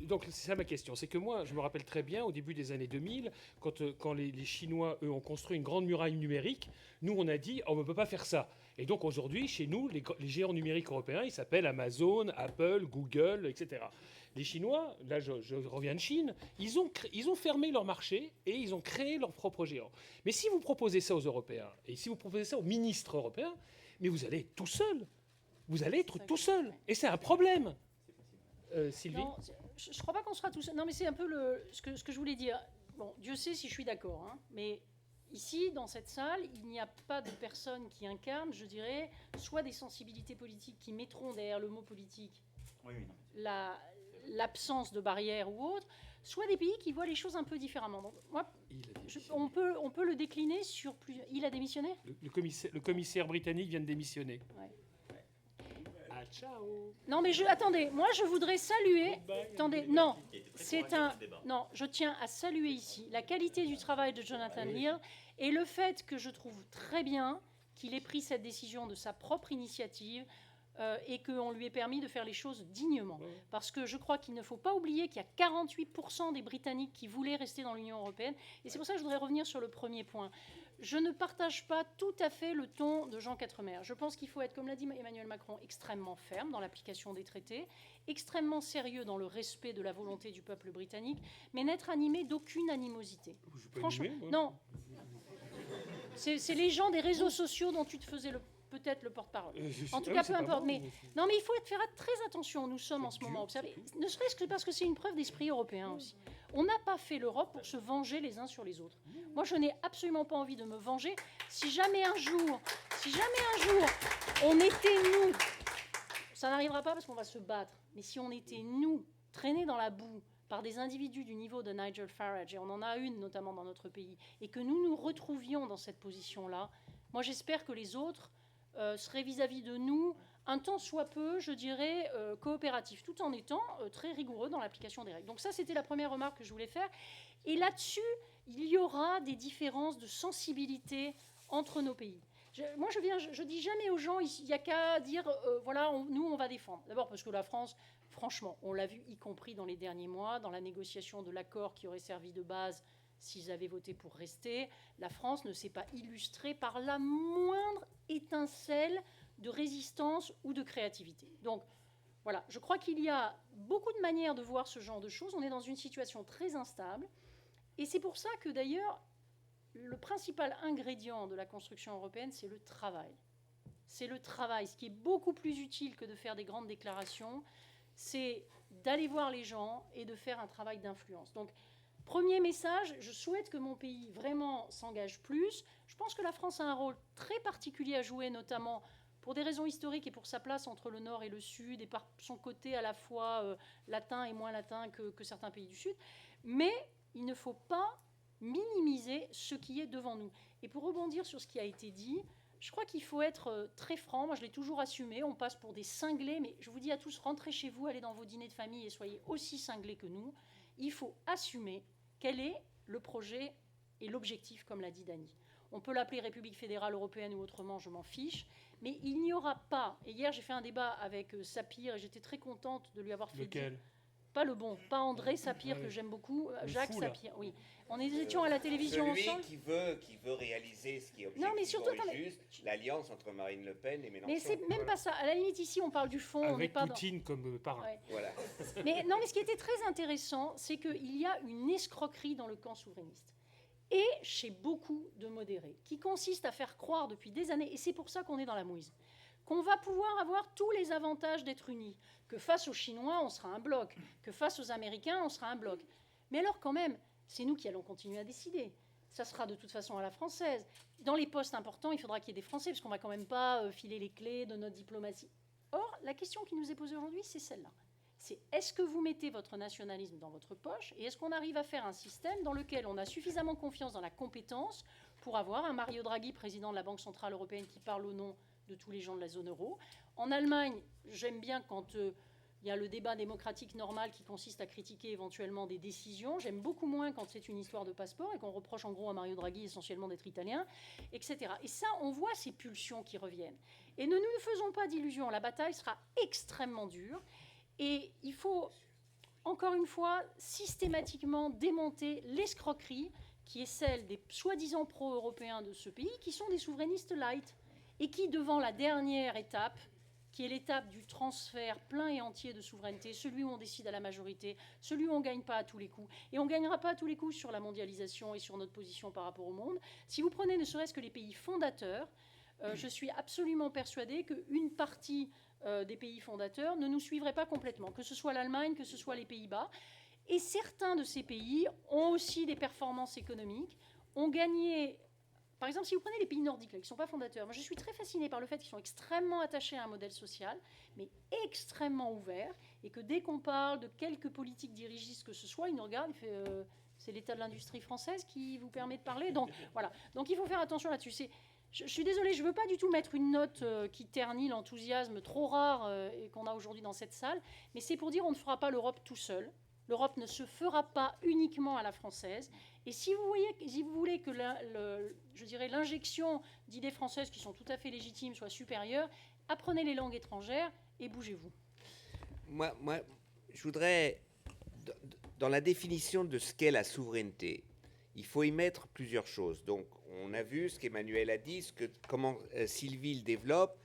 donc c'est ça ma question, c'est que moi, je me rappelle très bien, au début des années 2000, quand les Chinois, eux, ont construit une grande muraille numérique, nous, on a dit, on ne peut pas faire ça. Et donc, aujourd'hui, chez nous, les géants numériques européens, ils s'appellent Amazon, Apple, Google, etc. Les Chinois, là je reviens de Chine, ils ont fermé leur marché et ils ont créé leur propre géant. Mais si vous proposez ça aux Européens, et si vous proposez ça aux ministres européens, mais vous allez être tout seul. Vous allez être tout seul. Et c'est un problème. Sylvie? Non, je ne crois pas qu'on sera tous. Non, mais c'est un peu ce que je voulais dire. Bon, Dieu sait si je suis d'accord, hein, mais ici, dans cette salle, il n'y a pas de personnes qui incarnent, je dirais, soit des sensibilités politiques qui mettront derrière le mot politique l'absence de barrières ou autre, soit des pays qui voient les choses un peu différemment. Donc, moi, on peut le décliner sur plus. Il a démissionné ? Le commissaire britannique vient de démissionner. Ouais. Ah, ciao. Non, mais attendez, moi je voudrais saluer. Attendez, non, non, je tiens à saluer ici la qualité du travail de Jonathan Hill et le fait que je trouve très bien qu'il ait pris cette décision de sa propre initiative. Et qu'on lui ait permis de faire les choses dignement. Parce que je crois qu'il ne faut pas oublier qu'il y a 48% des Britanniques qui voulaient rester dans l'Union européenne. Et c'est pour ça que je voudrais revenir sur le premier point. Je ne partage pas tout à fait le ton de Jean Quatremer. Je pense qu'il faut être, comme l'a dit Emmanuel Macron, extrêmement ferme dans l'application des traités, extrêmement sérieux dans le respect de la volonté du peuple britannique, mais n'être animé d'aucune animosité. Franchement, non. C'est les gens des réseaux sociaux dont tu te faisais peut-être le porte-parole. En tout cas, peu importe. Mais non, mais il faut faire très attention. Nous sommes en ce moment, observés, ne serait-ce que parce que c'est une preuve d'esprit européen aussi. On n'a pas fait l'Europe pour se venger les uns sur les autres. Moi, je n'ai absolument pas envie de me venger. Si jamais un jour, on était nous, ça n'arrivera pas parce qu'on va se battre. Mais si on était nous, traînés dans la boue par des individus du niveau de Nigel Farage, et on en a une notamment dans notre pays, et que nous nous retrouvions dans cette position-là, moi, j'espère que les autres serait vis-à-vis de nous un tant soit peu, je dirais, coopératif, tout en étant très rigoureux dans l'application des règles. Donc ça, c'était la première remarque que je voulais faire. Et là-dessus, il y aura des différences de sensibilité entre nos pays. Je dis jamais aux gens, il n'y a qu'à dire, voilà, nous, on va défendre. D'abord parce que la France, franchement, on l'a vu, y compris dans les derniers mois, dans la négociation de l'accord qui aurait servi de base s'ils avaient voté pour rester, la France ne s'est pas illustrée par la moindre étincelle de résistance ou de créativité. Donc, voilà, je crois qu'il y a beaucoup de manières de voir ce genre de choses. On est dans une situation très instable. Et c'est pour ça que, d'ailleurs, le principal ingrédient de la construction européenne, c'est le travail. C'est le travail. Ce qui est beaucoup plus utile que de faire des grandes déclarations, c'est d'aller voir les gens et de faire un travail d'influence. Donc, premier message, je souhaite que mon pays vraiment s'engage plus. Je pense que la France a un rôle très particulier à jouer, notamment pour des raisons historiques et pour sa place entre le Nord et le Sud, et par son côté à la fois latin et moins latin que certains pays du Sud. Mais il ne faut pas minimiser ce qui est devant nous. Et pour rebondir sur ce qui a été dit, je crois qu'il faut être très franc. Moi, je l'ai toujours assumé. On passe pour des cinglés, mais je vous dis à tous, rentrez chez vous, allez dans vos dîners de famille et soyez aussi cinglés que nous. Il faut assumer quel est le projet et l'objectif, comme l'a dit Dany. On peut l'appeler République fédérale européenne ou autrement, je m'en fiche. Mais il n'y aura pas, et hier j'ai fait un débat avec Sapir, et j'étais très contente de lui avoir fait Lequel? dire, pas le bon, pas André Sapir, que j'aime beaucoup, Jacques Sapir, oui. On étions à la télévision Celui ensemble. qui veut réaliser ce qui est objectivement Non, mais surtout, juste, l'alliance entre Marine Le Pen et Mélenchon. Mais c'est même pas ça. À la limite, ici, on parle du fond. On n'est Avec pas Poutine comme parrain. Ouais. Voilà. Mais non, mais ce qui était très intéressant, c'est qu'il y a une escroquerie dans le camp souverainiste. Et chez beaucoup de modérés, qui consiste à faire croire depuis des années, et c'est pour ça qu'on est dans la mouise, qu'on va pouvoir avoir tous les avantages d'être unis, que face aux Chinois, on sera un bloc, que face aux Américains, on sera un bloc. Mais alors quand même, c'est nous qui allons continuer à décider. Ça sera de toute façon à la française. Dans les postes importants, il faudra qu'il y ait des Français, parce qu'on ne va quand même pas filer les clés de notre diplomatie. Or, la question qui nous est posée aujourd'hui, c'est celle-là. C'est est-ce que vous mettez votre nationalisme dans votre poche et est-ce qu'on arrive à faire un système dans lequel on a suffisamment confiance dans la compétence pour avoir un Mario Draghi, président de la Banque Centrale Européenne, qui parle au nom de tous les gens de la zone euro. En Allemagne, j'aime bien quand il y a le débat démocratique normal qui consiste à critiquer éventuellement des décisions. J'aime beaucoup moins quand c'est une histoire de passeport et qu'on reproche en gros à Mario Draghi essentiellement d'être italien, etc. Et ça, on voit ces pulsions qui reviennent. Et ne nous faisons pas d'illusions, la bataille sera extrêmement dure. Et il faut, encore une fois, systématiquement démonter l'escroquerie qui est celle des soi-disant pro-européens de ce pays, qui sont des souverainistes light, et qui, devant la dernière étape, qui est l'étape du transfert plein et entier de souveraineté, celui où on décide à la majorité, celui où on ne gagne pas à tous les coups. Et on ne gagnera pas à tous les coups sur la mondialisation et sur notre position par rapport au monde. Si vous prenez ne serait-ce que les pays fondateurs, je suis absolument persuadée qu'une partie des pays fondateurs ne nous suivraient pas complètement, que ce soit l'Allemagne, que ce soit les Pays-Bas. Et certains de ces pays ont aussi des performances économiques, ont gagné. Par exemple, si vous prenez les pays nordiques, là, qui ne sont pas fondateurs, moi je suis très fascinée par le fait qu'ils sont extrêmement attachés à un modèle social, mais extrêmement ouvert, et que dès qu'on parle de quelques politiques dirigistes que ce soit, ils nous regardent, ils font c'est l'état de l'industrie française qui vous permet de parler. Donc voilà. Donc il faut faire attention là-dessus. Je suis désolée, je ne veux pas du tout mettre une note qui ternit l'enthousiasme trop rare et qu'on a aujourd'hui dans cette salle, mais c'est pour dire on ne fera pas l'Europe tout seul. L'Europe ne se fera pas uniquement à la française. Et si vous voulez que je dirais l'injection d'idées françaises qui sont tout à fait légitimes soit supérieure, apprenez les langues étrangères et bougez-vous. Moi, je voudrais, dans la définition de ce qu'est la souveraineté, il faut y mettre plusieurs choses. Donc, on a vu ce qu'Emmanuel a dit, comment Sylvie le développe.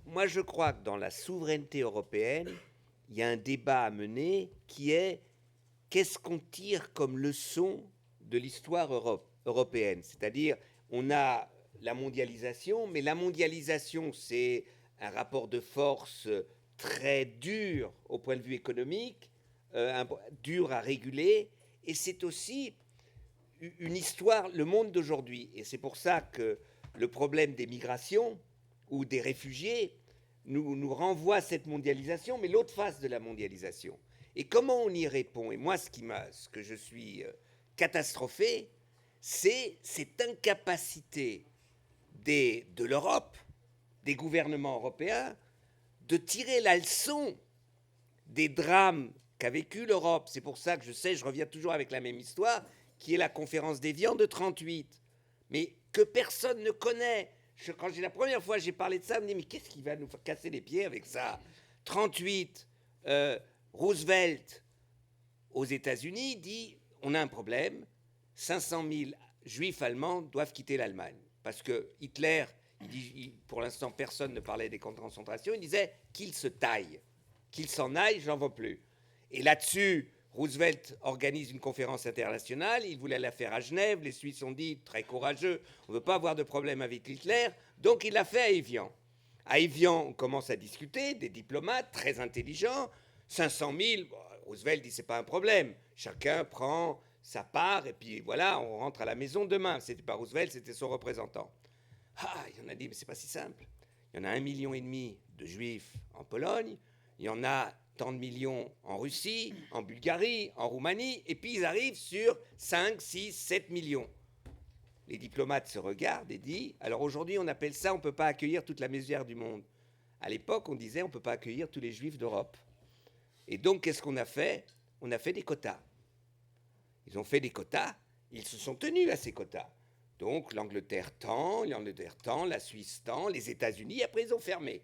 Moi, je crois que dans la souveraineté européenne, il y a un débat à mener qui est qu'est-ce qu'on tire comme leçon de l'histoire européenne. C'est-à-dire, on a la mondialisation, mais la mondialisation, c'est un rapport de force très dur au point de vue économique, dur à réguler, et c'est aussi une histoire, le monde d'aujourd'hui. Et c'est pour ça que le problème des migrations ou des réfugiés nous renvoie à cette mondialisation, mais l'autre face de la mondialisation. Et comment on y répond? Et moi, ce que je suis catastrophé, c'est cette incapacité de l'Europe, des gouvernements européens, de tirer la leçon des drames qu'a vécu l'Europe. C'est pour ça que je reviens toujours avec la même histoire, qui est la conférence d'Évian de 1938, mais que personne ne connaît. Quand la première fois j'ai parlé de ça, je me dis mais qu'est-ce qui va nous casser les pieds avec ça? 1938, Roosevelt aux États-Unis dit on a un problème, 500 000 juifs allemands doivent quitter l'Allemagne. Parce que Hitler, pour l'instant, personne ne parlait des camps de concentration, il disait qu'ils se taillent, qu'ils s'en aillent, j'en veux plus. Et là-dessus, Roosevelt organise une conférence internationale, il voulait la faire à Genève, les Suisses ont dit, très courageux, on ne veut pas avoir de problème avec Hitler, donc il l'a fait à Évian. À Évian, on commence à discuter, des diplomates très intelligents, 500 000, bon, Roosevelt dit c'est pas un problème, chacun prend sa part et puis voilà, on rentre à la maison demain. C'était pas Roosevelt, c'était son représentant. Ah, il en a dit mais c'est pas si simple. Il y en a 1,5 million de juifs en Pologne, il y en a tant de millions en Russie, en Bulgarie, en Roumanie, et puis ils arrivent sur 5, 6, 7 millions. Les diplomates se regardent et disent alors aujourd'hui on appelle ça on ne peut pas accueillir toute la misère du monde. À l'époque on disait on ne peut pas accueillir tous les juifs d'Europe. Et donc, qu'est-ce qu'on a fait? On a fait des quotas. Ils ont fait des quotas, ils se sont tenus à ces quotas. Donc, l'Angleterre tant, la Suisse tant, les États-Unis, après ils ont fermé.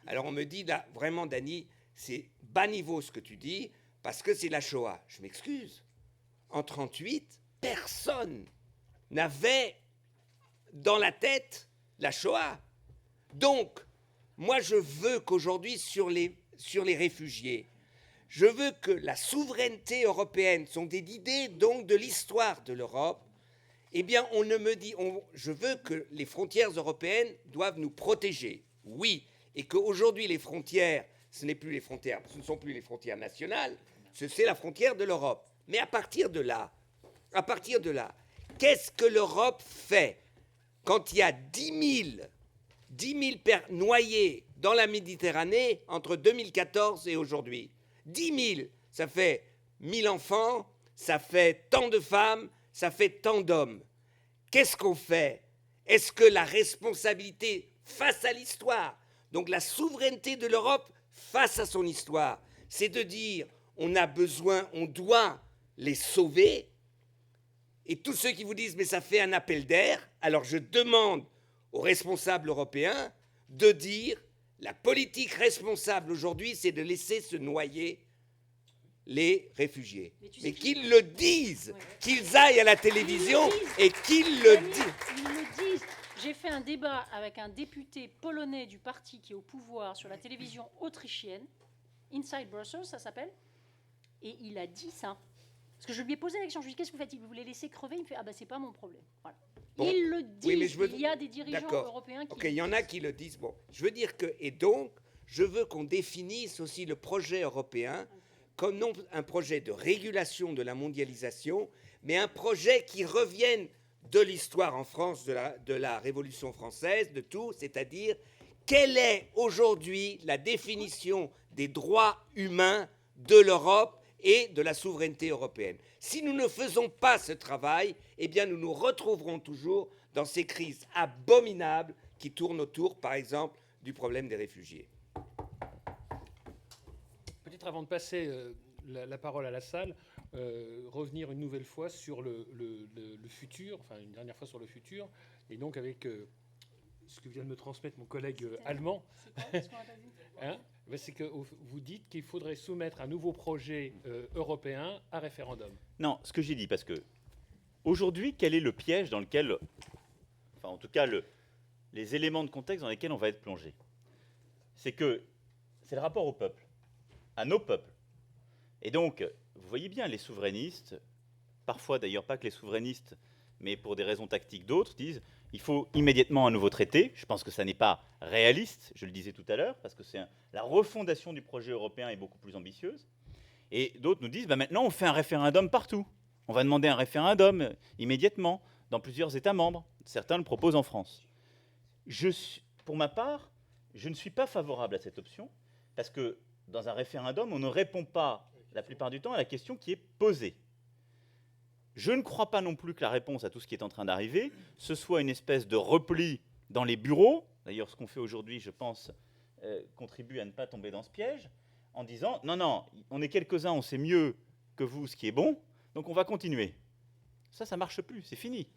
Alors, on me dit, là, vraiment, Dany, c'est bas niveau ce que tu dis, parce que c'est la Shoah. Je m'excuse. En 1938, personne n'avait dans la tête la Shoah. Donc, moi, je veux qu'aujourd'hui, sur les réfugiés, je veux que la souveraineté européenne, sont des idées donc de l'histoire de l'Europe, eh bien, on ne me dit, je veux que les frontières européennes doivent nous protéger, oui, et qu'aujourd'hui les frontières, ce ne sont plus les frontières nationales, c'est la frontière de l'Europe. Mais à partir de là, qu'est-ce que l'Europe fait quand il y a 10 000 noyés dans la Méditerranée entre 2014 et aujourd'hui? 10 000, ça fait 1000 enfants, ça fait tant de femmes, ça fait tant d'hommes. Qu'est-ce qu'on fait? Est-ce que la responsabilité face à l'histoire, donc la souveraineté de l'Europe face à son histoire, c'est de dire on a besoin, on doit les sauver? Et tous ceux qui vous disent mais ça fait un appel d'air, alors je demande aux responsables européens de dire la politique responsable aujourd'hui, c'est de laisser se noyer les réfugiés. Mais qu'ils le disent, qu'ils aillent à la télévision et qu'ils le disent. Ils le disent. J'ai fait un débat avec un député polonais du parti qui est au pouvoir sur la télévision autrichienne, Inside Brussels, ça s'appelle, et il a dit ça. Parce que je lui ai posé la question, je lui ai dit qu'est-ce que vous faites? Vous les laissez crever? Il me fait ah ben c'est pas mon problème. Voilà. Bon. Il le dit. Oui, mais il y a des dirigeants européens qui. Ok, il y en a qui le disent. Bon, je veux dire que et donc je veux qu'on définisse aussi le projet européen comme non un projet de régulation de la mondialisation, mais un projet qui revienne de l'histoire en France, de la Révolution française, de tout, c'est-à-dire quelle est aujourd'hui la définition des droits humains de l'Europe et de la souveraineté européenne. Si nous ne faisons pas ce travail, eh bien nous nous retrouverons toujours dans ces crises abominables qui tournent autour, par exemple, du problème des réfugiés. Peut-être avant de passer la parole à la salle, revenir une nouvelle fois sur le futur, enfin une dernière fois sur le futur, et donc avec ce que vient de me transmettre mon collègue allemand. C'est quoi, hein? C'est que vous dites qu'il faudrait soumettre un nouveau projet européen à référendum. Non, ce que j'ai dit, parce que aujourd'hui, quel est le piège dans lequel, enfin en tout cas les éléments de contexte dans lesquels on va être plongé? C'est que c'est le rapport au peuple, à nos peuples. Et donc, vous voyez bien, les souverainistes, parfois d'ailleurs pas que les souverainistes, mais pour des raisons tactiques d'autres, disent il faut immédiatement un nouveau traité. Je pense que ça n'est pas réaliste, je le disais tout à l'heure, parce que la refondation du projet européen est beaucoup plus ambitieuse. Et d'autres nous disent maintenant on fait un référendum partout. On va demander un référendum immédiatement dans plusieurs États membres. Certains le proposent en France. Pour ma part, je ne suis pas favorable à cette option, parce que dans un référendum, on ne répond pas la plupart du temps à la question qui est posée. Je ne crois pas non plus que la réponse à tout ce qui est en train d'arriver, ce soit une espèce de repli dans les bureaux. D'ailleurs, ce qu'on fait aujourd'hui, je pense, contribue à ne pas tomber dans ce piège, en disant « Non, non, on est quelques-uns, on sait mieux que vous ce qui est bon, donc on va continuer. » Ça ne marche plus, c'est fini.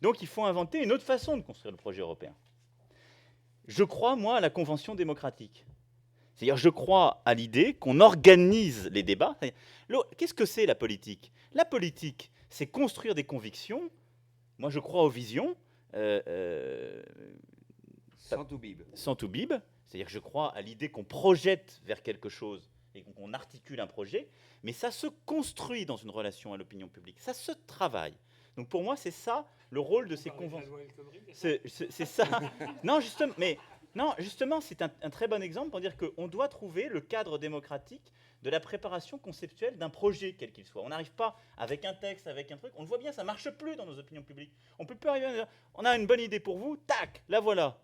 Donc il faut inventer une autre façon de construire le projet européen. Je crois, moi, à la convention démocratique. C'est-à-dire, je crois à l'idée qu'on organise les débats. Qu'est-ce que c'est la politique? La politique, c'est construire des convictions. Moi, je crois aux visions. Sans tout bib. Sans tout bib, c'est-à-dire que je crois à l'idée qu'on projette vers quelque chose et qu'on articule un projet, mais ça se construit dans une relation à l'opinion publique, ça se travaille. Donc pour moi, c'est ça le rôle de ces conventions. C'est ça. Non, justement, c'est un très bon exemple pour dire qu'on doit trouver le cadre démocratique de la préparation conceptuelle d'un projet, quel qu'il soit. On n'arrive pas avec un texte, avec un truc. On le voit bien, ça ne marche plus dans nos opinions publiques. On ne peut plus arriver à dire, on a une bonne idée pour vous, tac, la voilà.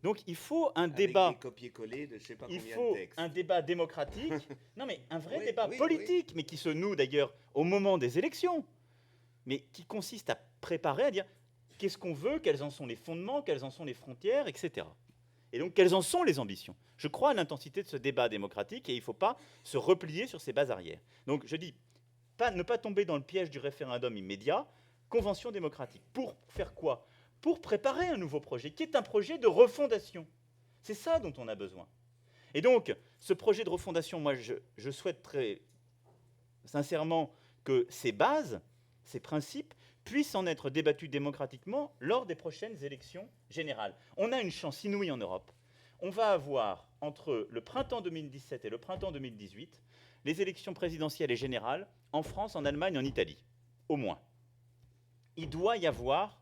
Donc il faut un débat. Avec des copier-coller de je sais pas combien Il faut de textes. un débat démocratique. Non, mais un vrai Oui, débat oui, politique, mais qui se noue d'ailleurs au moment des élections, mais qui consiste à préparer, à dire qu'est-ce qu'on veut, quels en sont les fondements, quelles en sont les frontières, etc. Et donc quelles en sont les ambitions. Je crois à l'intensité de ce débat démocratique et il ne faut pas se replier sur ses bases arrière. Donc je dis, ne pas tomber dans le piège du référendum immédiat, convention démocratique. Pour faire quoi? Pour préparer un nouveau projet, qui est un projet de refondation. C'est ça dont on a besoin. Et donc, ce projet de refondation, moi, je souhaite très sincèrement que ces bases, ces principes, puissent en être débattus démocratiquement lors des prochaines élections générales. On a une chance inouïe en Europe. On va avoir, entre le printemps 2017 et le printemps 2018, les élections présidentielles et générales en France, en Allemagne, en Italie, au moins. Il doit y avoir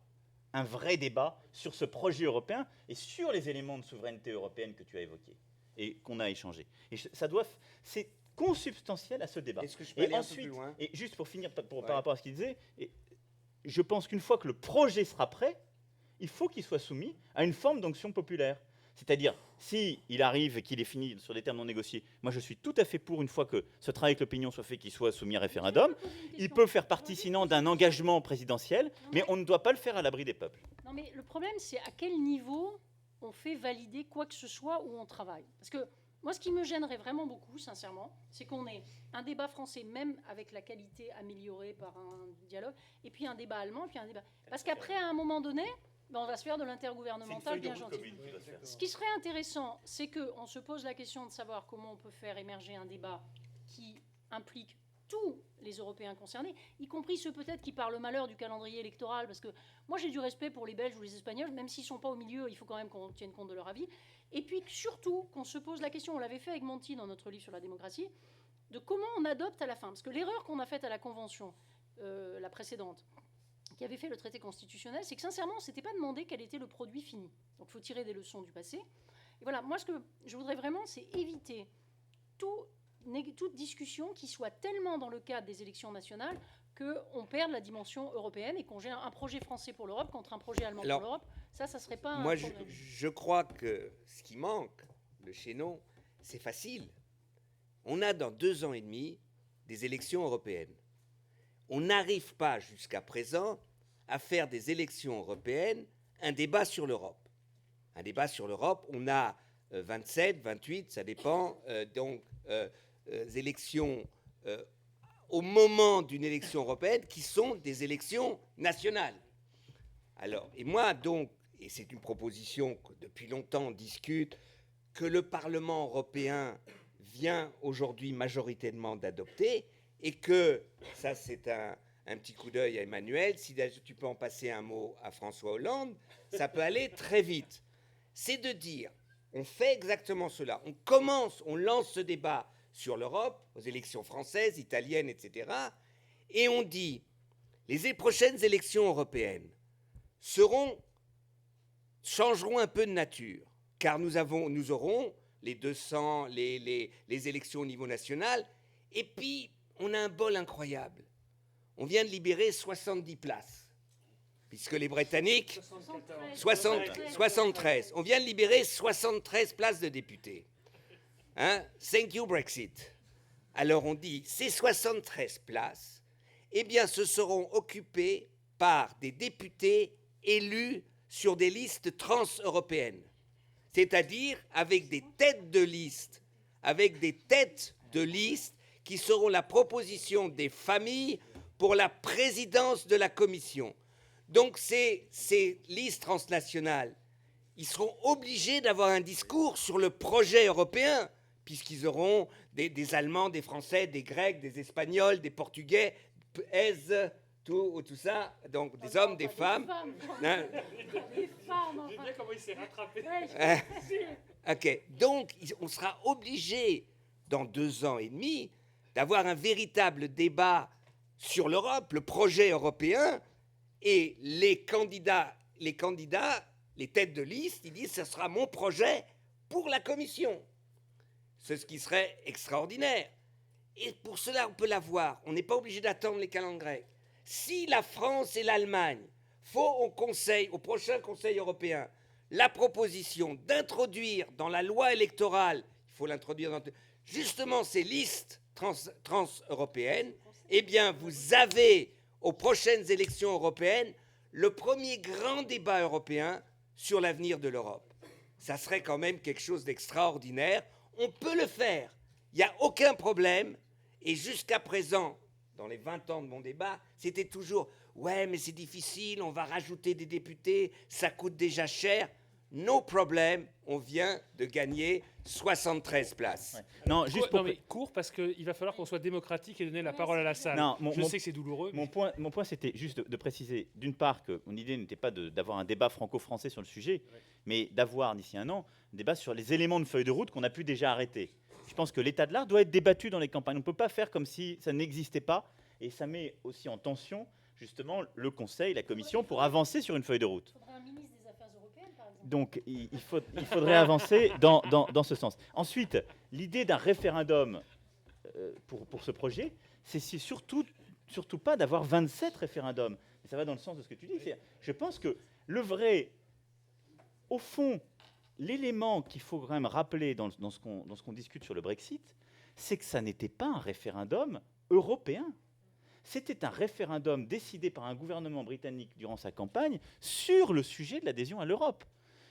un vrai débat sur ce projet européen et sur les éléments de souveraineté européenne que tu as évoqués et qu'on a échangés. Et c'est consubstantiel à ce débat. Est-ce que je peux aller un peu plus loin? Et juste pour finir par rapport à ce qu'il disait, je pense qu'une fois que le projet sera prêt, il faut qu'il soit soumis à une forme d'onction populaire. C'est-à-dire, s'il arrive et qu'il est fini sur des termes non négociés, moi je suis tout à fait pour, une fois que ce travail avec l'opinion soit fait, qu'il soit soumis à référendum. Il peut faire partie sinon d'un engagement présidentiel, mais on ne doit pas le faire à l'abri des peuples. Non, mais le problème, c'est à quel niveau on fait valider quoi que ce soit où on travaille. Parce que moi, ce qui me gênerait vraiment beaucoup, sincèrement, c'est qu'on ait un débat français, même avec la qualité améliorée par un dialogue, et puis un débat allemand, puis un débat... Parce qu'après, à un moment donné, on va se faire de l'intergouvernemental bien gentil. Ce qui serait intéressant, c'est qu'on se pose la question de savoir comment on peut faire émerger un débat qui implique tous les Européens concernés, y compris ceux peut-être qui parlent le malheur du calendrier électoral, parce que moi j'ai du respect pour les Belges ou les Espagnols, même s'ils ne sont pas au milieu, il faut quand même qu'on tienne compte de leur avis. Et puis surtout qu'on se pose la question, on l'avait fait avec Monti dans notre livre sur la démocratie, de comment on adopte à la fin. Parce que l'erreur qu'on a faite à la Convention, la précédente, qui avait fait le traité constitutionnel, c'est que sincèrement, on ne s'était pas demandé quel était le produit fini. Donc il faut tirer des leçons du passé. Et voilà, moi ce que je voudrais vraiment, c'est éviter toute discussion qui soit tellement dans le cadre des élections nationales qu'on perde la dimension européenne et qu'on gère un projet français pour l'Europe contre un projet allemand pour l'Europe. Ça serait pas un problème. Je crois que ce qui manque, chez nous, c'est facile. On a dans 2 ans et demi des élections européennes. On n'arrive pas jusqu'à présent à faire des élections européennes un débat sur l'Europe. Un débat sur l'Europe, on a 27, 28, ça dépend, élections au moment d'une élection européenne qui sont des élections nationales. Alors, et moi donc, et c'est une proposition que depuis longtemps on discute, que le Parlement européen vient aujourd'hui majoritairement d'adopter, et que, ça c'est un petit coup d'œil à Emmanuel, si tu peux en passer un mot à François Hollande, ça peut aller très vite. C'est de dire, on fait exactement cela, on lance ce débat sur l'Europe, aux élections françaises, italiennes, etc., et on dit, les prochaines élections européennes changeront un peu de nature, car nous aurons les 200, les élections au niveau national, et puis on a un bol incroyable. On vient de libérer 70 places, puisque les Britanniques... 73. On vient de libérer 73 places de députés. Hein? Thank you, Brexit. Alors on dit, ces 73 places, eh bien, ce seront occupées par des députés élus sur des listes trans-européennes. C'est-à-dire avec des têtes de liste, qui seront la proposition des familles pour la présidence de la Commission. Donc ces listes transnationales, ils seront obligés d'avoir un discours sur le projet européen, puisqu'ils auront des Allemands, des Français, des Grecs, des Espagnols, des Portugais, tout ça, donc des Oh, hommes, non, des pas femmes. femmes. Hein. Des femmes, J'ai enfin. bien comment il s'est rattrapé. Ouais, Ok, donc on sera obligé, dans 2 ans et demi, d'avoir un véritable débat sur l'Europe, le projet européen, et les candidats, les têtes de liste, ils disent ce sera mon projet pour la Commission. C'est ce qui serait extraordinaire. Et pour cela, on peut l'avoir. On n'est pas obligé d'attendre les calendes grecques. Si la France et l'Allemagne font au prochain Conseil européen, la proposition d'introduire dans la loi électorale, il faut l'introduire dans justement ces listes trans-européennes, eh bien, vous avez aux prochaines élections européennes le premier grand débat européen sur l'avenir de l'Europe. Ça serait quand même quelque chose d'extraordinaire. On peut le faire. Il n'y a aucun problème. Et jusqu'à présent, dans les 20 ans de mon débat, c'était toujours « Ouais, mais c'est difficile, on va rajouter des députés, ça coûte déjà cher. » No problème, on vient de gagner 73 places. Ouais. Non, juste pour... Non, mais court, parce qu'il va falloir qu'on soit démocratique et donner la parole à la salle. Non, Je sais que c'est douloureux. Mon point, c'était juste de préciser, d'une part, que mon idée n'était pas d'avoir un débat franco-français sur le sujet, mais d'avoir, d'ici un an, un débat sur les éléments de feuille de route qu'on a pu déjà arrêter. Je pense que l'état de l'art doit être débattu dans les campagnes. On ne peut pas faire comme si ça n'existait pas, et ça met aussi en tension, justement, le Conseil, la Commission, pour avancer sur une feuille de route. Il faudrait un ministre des Affaires européennes, par exemple. Donc, il faudrait avancer dans ce sens. Ensuite, l'idée d'un référendum pour ce projet, c'est surtout pas d'avoir 27 référendums. Et ça va dans le sens de ce que tu dis. Je pense que au fond, l'élément qu'il faut quand même rappeler dans ce qu'on discute sur le Brexit, c'est que ça n'était pas un référendum européen. C'était un référendum décidé par un gouvernement britannique durant sa campagne sur le sujet de l'adhésion à l'Europe.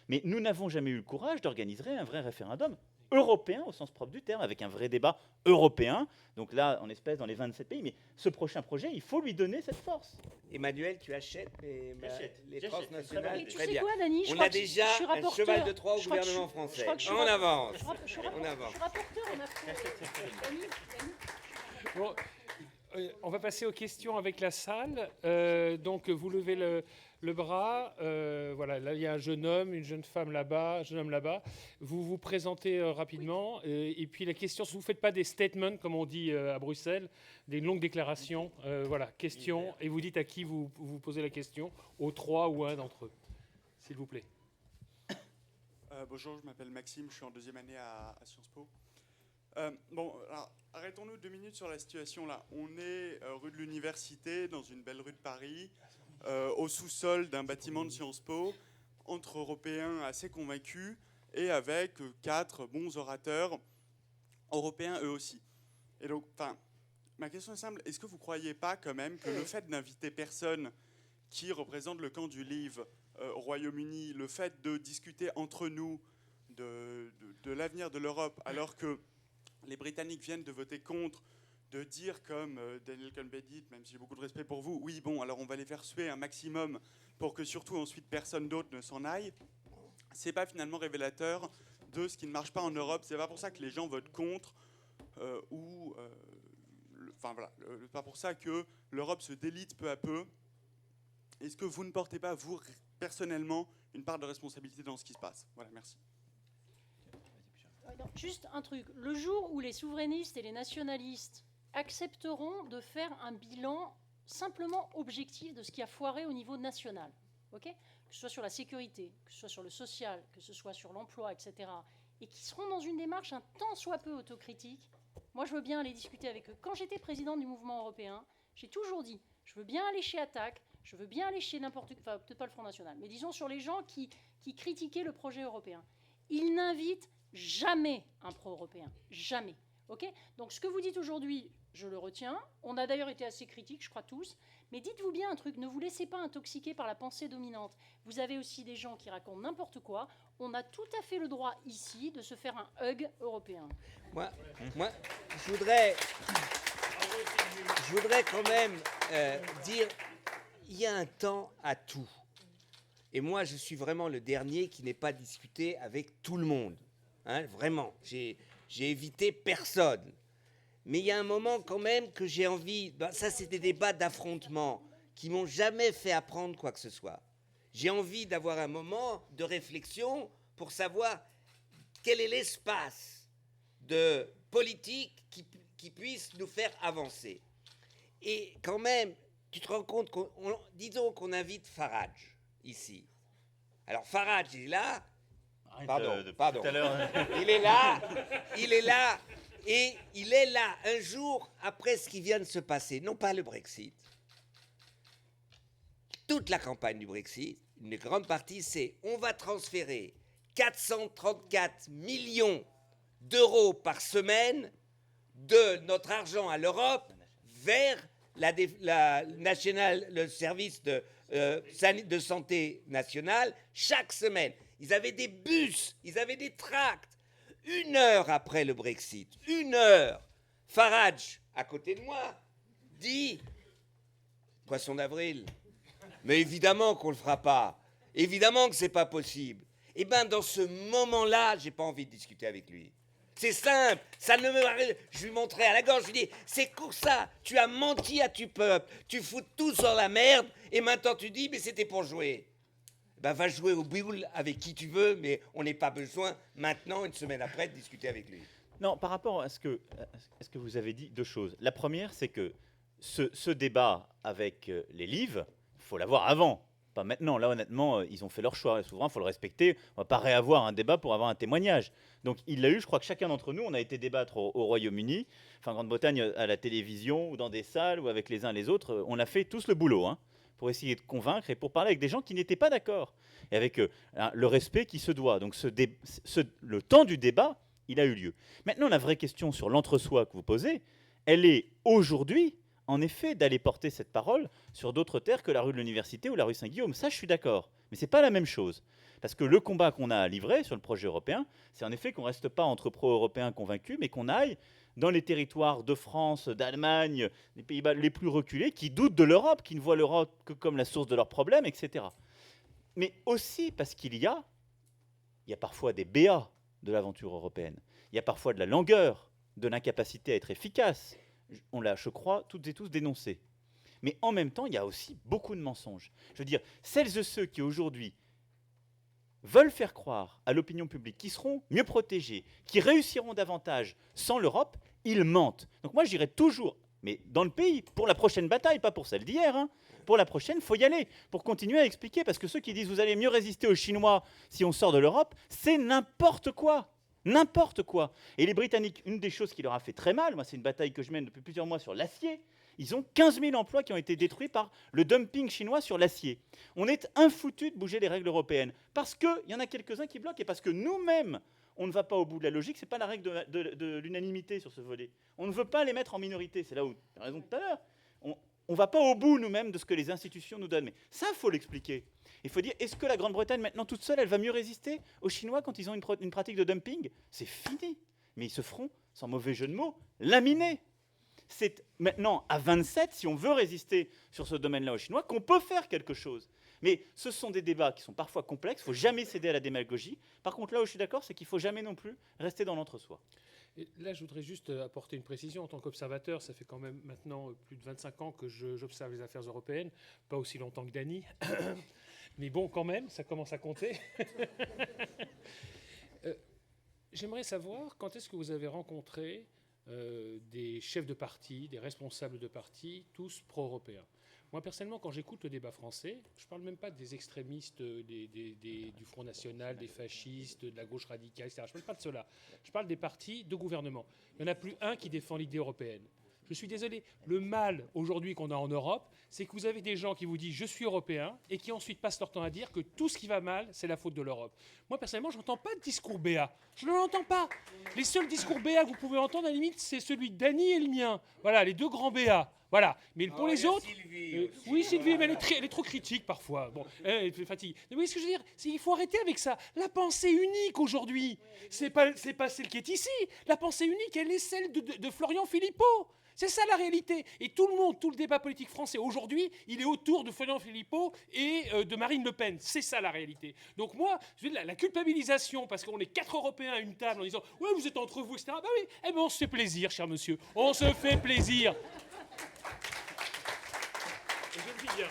Mais nous n'avons jamais eu le courage d'organiser un vrai référendum européen au sens propre du terme, avec un vrai débat européen. Donc là, en espèce, dans les 27 pays. Mais ce prochain projet, il faut lui donner cette force. Emmanuel, tu achètes les J'achète. transnationales? Et tu Très sais bien. quoi, Dany, On a déjà je suis un rapporteur. cheval de Troie au Je crois que gouvernement je français. crois que je suis On avance. Je suis On avance. rapporteur, on a fait... Dany, Bon, on va passer aux questions avec la salle. Donc, vous levez le bras. Voilà, là, il y a un jeune homme, une jeune femme là-bas, un jeune homme là-bas. Vous vous présentez rapidement. Et puis, la question, vous ne faites pas des statements, comme on dit à Bruxelles, des longues déclarations. Voilà, question. Et vous dites à qui vous posez la question, aux 3 ou à un d'entre eux, s'il vous plaît. Bonjour, je m'appelle Maxime, je suis en 2e année à Sciences Po. Bon, alors, arrêtons-nous 2 minutes sur la situation là. On est rue de l'Université, dans une belle rue de Paris, au sous-sol d'un bâtiment de Sciences Po, entre Européens assez convaincus et avec 4 bons orateurs européens eux aussi. Et donc, ma question est simple, est-ce que vous ne croyez pas quand même que le fait d'inviter personne qui représente le camp du Leave au Royaume-Uni, le fait de discuter entre nous de l'avenir de l'Europe, alors que les Britanniques viennent de voter contre, de dire comme Daniel Cohn-Bendit, même si j'ai beaucoup de respect pour vous, oui, bon, alors on va les faire suer un maximum pour que surtout ensuite personne d'autre ne s'en aille, c'est pas finalement révélateur de ce qui ne marche pas en Europe. C'est pas pour ça que les gens votent contre c'est pas pour ça que l'Europe se délite peu à peu. Est-ce que vous ne portez pas, vous, personnellement, une part de responsabilité dans ce qui se passe? Voilà, merci. Non, juste un truc. Le jour où les souverainistes et les nationalistes accepteront de faire un bilan simplement objectif de ce qui a foiré au niveau national, ok, que ce soit sur la sécurité, que ce soit sur le social, que ce soit sur l'emploi, etc., et qui seront dans une démarche un tant soit peu autocritique, moi je veux bien aller discuter avec eux. Quand j'étais présidente du mouvement européen, j'ai toujours dit, je veux bien aller chez Attac, je veux bien aller chez n'importe qui, enfin peut-être pas le Front National, mais disons sur les gens qui critiquaient le projet européen. Ils n'invitent jamais un pro-européen. Jamais. Ok ? Donc ce que vous dites aujourd'hui, je le retiens. On a d'ailleurs été assez critiques, je crois tous. Mais dites-vous bien un truc, ne vous laissez pas intoxiquer par la pensée dominante. Vous avez aussi des gens qui racontent n'importe quoi. On a tout à fait le droit ici de se faire un hug européen. Moi je voudrais quand même dire, il y a un temps à tout. Et moi, je suis vraiment le dernier qui n'ait pas discuté avec tout le monde. Hein, vraiment, j'ai évité personne. Mais il y a un moment quand même que j'ai envie... ça, c'est des débats d'affrontement. qui m'ont jamais fait apprendre quoi que ce soit. J'ai envie d'avoir un moment de réflexion pour savoir quel est l'espace de politique qui puisse nous faire avancer. Et quand même, tu te rends compte disons qu'on invite Farage ici. Alors Farage est là. Pardon. Tout à l'heure. Il est là, et il est là un jour après ce qui vient de se passer, non pas le Brexit. Toute la campagne du Brexit, une grande partie, c'est on va transférer 434 millions d'euros par semaine de notre argent à l'Europe vers le service de santé nationale chaque semaine. Ils avaient des bus, ils avaient des tracts. 1 heure après le Brexit, 1 heure, Farage, à côté de moi, dit « Poisson d'avril ». Mais évidemment qu'on ne le fera pas. Évidemment que ce n'est pas possible. Eh bien, dans ce moment-là, je n'ai pas envie de discuter avec lui. C'est simple, ça ne me... Je lui montrais à la gorge, je lui dis, c'est pour ça, tu as menti à tu peuple, tu fous tout sur la merde, et maintenant tu dis, mais c'était pour jouer. Ben, va jouer au boule avec qui tu veux, mais on n'a pas besoin, maintenant, 1 semaine après, de discuter avec lui. Non, par rapport à ce que vous avez dit, 2 choses. La première, c'est que ce débat avec les livres, il faut l'avoir avant, pas maintenant. Là, honnêtement, ils ont fait leur choix. Souvent, il faut le respecter. On ne va pas réavoir un débat pour avoir un témoignage. Donc, il l'a eu. Je crois que chacun d'entre nous, on a été débattre au Royaume-Uni, enfin, en Grande-Bretagne, à la télévision, ou dans des salles, ou avec les uns les autres. On a fait tous le boulot, hein, pour essayer de convaincre et pour parler avec des gens qui n'étaient pas d'accord. Et avec le respect qui se doit. Donc, le temps du débat, il a eu lieu. Maintenant, la vraie question sur l'entre-soi que vous posez, elle est aujourd'hui, en effet, d'aller porter cette parole sur d'autres terres que la rue de l'Université ou la rue Saint-Guillaume. Ça, je suis d'accord. Mais ce n'est pas la même chose. Parce que le combat qu'on a à livrer sur le projet européen, c'est en effet qu'on ne reste pas entre pro-européens convaincus, mais qu'on aille dans les territoires de France, d'Allemagne, des Pays-Bas les plus reculés, qui doutent de l'Europe, qui ne voient l'Europe que comme la source de leurs problèmes, etc. Mais aussi parce qu'il y a parfois des béats de l'aventure européenne. Il y a parfois de la langueur, de l'incapacité à être efficace. On l'a, je crois, toutes et tous dénoncé. Mais en même temps, il y a aussi beaucoup de mensonges. Je veux dire, celles et ceux qui aujourd'hui veulent faire croire à l'opinion publique qu'ils seront mieux protégés, qui réussiront davantage sans l'Europe, ils mentent. Donc moi, j'irai toujours, mais dans le pays, pour la prochaine bataille, pas pour celle d'hier, hein. Pour la prochaine, il faut y aller, pour continuer à expliquer, parce que ceux qui disent « vous allez mieux résister aux Chinois si on sort de l'Europe », c'est n'importe quoi. N'importe quoi. Et les Britanniques, une des choses qui leur a fait très mal, moi c'est une bataille que je mène depuis plusieurs mois sur l'acier, ils ont 15 000 emplois qui ont été détruits par le dumping chinois sur l'acier. On est infoutus de bouger les règles européennes, parce qu'il y en a quelques-uns qui bloquent, et parce que nous-mêmes, on ne va pas au bout de la logique, ce n'est pas la règle de l'unanimité sur ce volet. On ne veut pas les mettre en minorité, c'est là où tu as raison tout à l'heure. On ne va pas au bout nous-mêmes de ce que les institutions nous donnent. Mais ça, il faut l'expliquer. Il faut dire, est-ce que la Grande-Bretagne, maintenant toute seule, elle va mieux résister aux Chinois quand ils ont une pratique de dumping? C'est fini. Mais ils se feront, sans mauvais jeu de mots, laminer. C'est maintenant à 27, si on veut résister sur ce domaine-là aux Chinois, qu'on peut faire quelque chose. Mais ce sont des débats qui sont parfois complexes. Il ne faut jamais céder à la démagogie. Par contre, là où je suis d'accord, c'est qu'il ne faut jamais non plus rester dans l'entre-soi. Et là, je voudrais juste apporter une précision. En tant qu'observateur, ça fait quand même maintenant plus de 25 ans que j'observe les affaires européennes. Pas aussi longtemps que Dany. Mais bon, quand même, ça commence à compter. J'aimerais savoir quand est-ce que vous avez rencontré des chefs de parti, des responsables de parti, tous pro-européens. Moi, personnellement, quand j'écoute le débat français, je ne parle même pas des extrémistes du Front National, des fascistes, de la gauche radicale, etc. Je ne parle pas de cela. Je parle des partis de gouvernement. Il n'y en a plus un qui défend l'idée européenne. Je suis désolé. Le mal, aujourd'hui, qu'on a en Europe, c'est que vous avez des gens qui vous disent « je suis européen » et qui ensuite passent leur temps à dire que tout ce qui va mal, c'est la faute de l'Europe. Moi, personnellement, je n'entends pas de discours béat. Je ne l'entends pas. Les seuls discours béat que vous pouvez entendre, à la limite, c'est celui de Dany et le mien. Voilà, les deux grands béats. Voilà. Mais pour les autres... oui, Sylvie, mais elle est trop critique parfois. Bon, elle fatigue. Mais vous voyez ce que je veux dire? Il faut arrêter avec ça. La pensée unique aujourd'hui, c'est pas celle qui est ici. La pensée unique, elle est celle de Florian Philippot. C'est ça la réalité. Et tout le débat politique français aujourd'hui, il est autour de Florian Philippot et de Marine Le Pen. C'est ça la réalité. Donc moi, la culpabilisation, parce qu'on est 4 Européens à une table en disant « ouais, vous êtes entre vous, etc. » Bah oui, eh ben on se fait plaisir, cher monsieur. On se fait plaisir. suffit bien.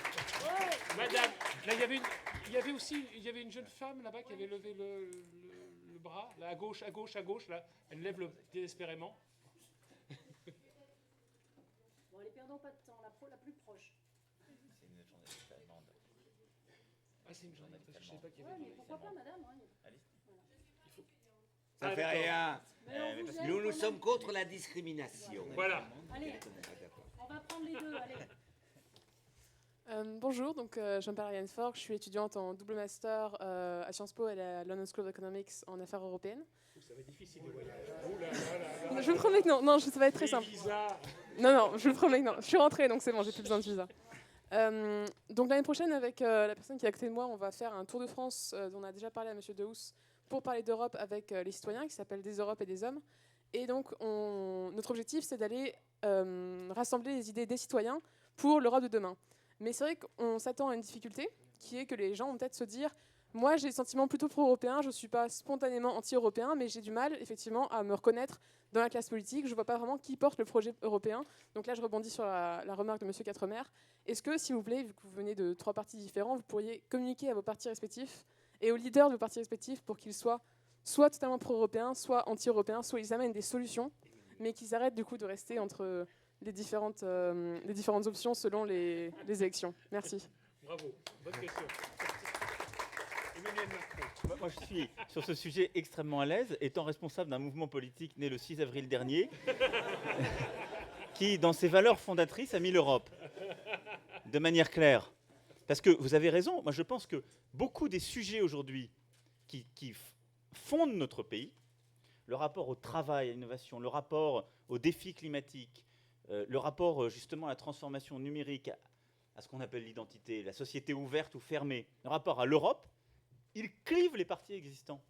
Madame, là, il y avait une jeune femme là-bas qui avait levé le bras, là, à gauche, là. Elle lève désespérément. Bon, allez, perdons pas de temps. La plus proche. C'est une journaliste allemande. Ah, c'est une journaliste. Je sais pas qu'il y Ouais, avait. mais pourquoi pas, madame, hein. Ça Ah, fait d'accord. rien. Mais on vous aime Nous quand sommes même. contre la discrimination. Voilà. Allez, on va prendre les deux, allez. Bonjour, donc, je m'appelle Ariane Fork, je suis étudiante en double master à Sciences Po et à la London School of Economics en affaires européennes. Ça va être difficile les voyages. Oh là là là. Je vous promets que non, ça va être très Les simple. visas. Non, je vous promets que non. Je suis rentrée, donc c'est bon, j'ai plus besoin de visa. Donc l'année prochaine, avec la personne qui est à côté de moi, on va faire un tour de France dont on a déjà parlé à Monsieur Dehousse pour parler d'Europe avec les citoyens, qui s'appelle Des Europes et des Hommes. Et donc notre objectif, c'est d'aller rassembler les idées des citoyens pour l'Europe de demain. Mais c'est vrai qu'on s'attend à une difficulté, qui est que les gens vont peut-être se dire « Moi, j'ai des sentiments plutôt pro-européens, je ne suis pas spontanément anti-européen, mais j'ai du mal, effectivement, à me reconnaître dans la classe politique. Je ne vois pas vraiment qui porte le projet européen. » Donc là, je rebondis sur la remarque de M. Quatremer. Est-ce que, s'il vous plaît, vu que vous venez de 3 partis différents, vous pourriez communiquer à vos partis respectifs et aux leaders de vos partis respectifs pour qu'ils soient soit totalement pro-européens, soit anti-européens, soit ils amènent des solutions, mais qu'ils arrêtent du coup de rester entre les différentes options selon les élections. Merci. Bravo. Bonne question. Emmanuel Macron. Moi, je suis sur ce sujet extrêmement à l'aise, étant responsable d'un mouvement politique né le 6 avril dernier, qui, dans ses valeurs fondatrices, a mis l'Europe de manière claire. Parce que vous avez raison, moi je pense que beaucoup des sujets aujourd'hui qui fondent notre pays, le rapport au travail, à l'innovation, le rapport aux défis climatiques, le rapport justement à la transformation numérique, à ce qu'on appelle l'identité, la société ouverte ou fermée, le rapport à l'Europe, ils clivent les partis existants.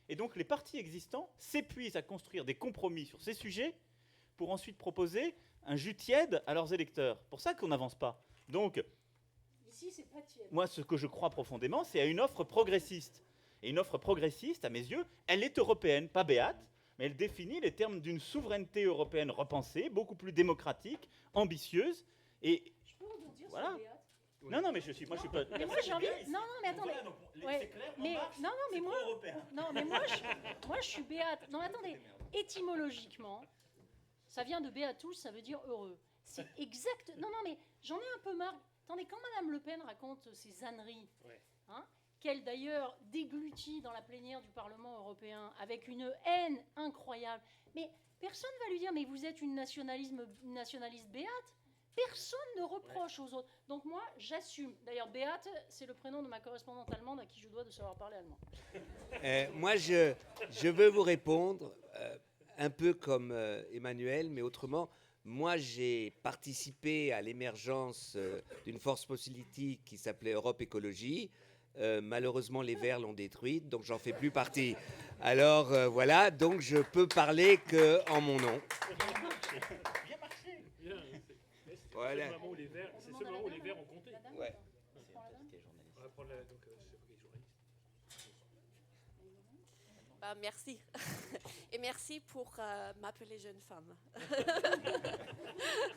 Et donc les partis existants s'épuisent à construire des compromis sur ces sujets pour ensuite proposer un jus tiède à leurs électeurs. C'est pour ça qu'on n'avance pas. Donc, Ici, c'est pas tiède. moi, ce que je crois profondément, c'est à une offre progressiste. Et une offre progressiste, à mes yeux, elle est européenne, pas béate, mais elle définit les termes d'une souveraineté européenne repensée, beaucoup plus démocratique, ambitieuse. Et Je peux rebondir Voilà. sur Béat. non, mais je suis pas. Mais moi, j'ai envie. Non, mais attendez. Ouais, C'est clair, mais non, mais moi, européen. non, mais moi, je suis béate. Non, mais attendez. Étymologiquement, ça vient de Beatus, ça veut dire heureux. C'est exact. Non, mais j'en ai un peu marre. Attendez, quand Madame Le Pen raconte ses âneries, Ouais. hein, qu'elle d'ailleurs déglutit dans la plénière du Parlement européen avec une haine incroyable, mais personne ne va lui dire mais vous êtes une nationaliste béate. Personne ne reproche aux autres. Donc moi, j'assume. D'ailleurs, Béate, c'est le prénom de ma correspondante allemande à qui je dois de savoir parler allemand. Moi, je veux vous répondre un peu comme Emmanuel, mais autrement. Moi, j'ai participé à l'émergence d'une force politique qui s'appelait Europe Écologie. Malheureusement, les Verts l'ont détruite, donc j'en fais plus partie. Alors voilà, donc je peux parler qu'en mon nom. Bien. Voilà. C'est ce moment où les Verts ont compté. La dame, Ouais. on prend la dame. On va prendre donc, c'est journaliste. Bah, merci. Et merci pour m'appeler jeune femme.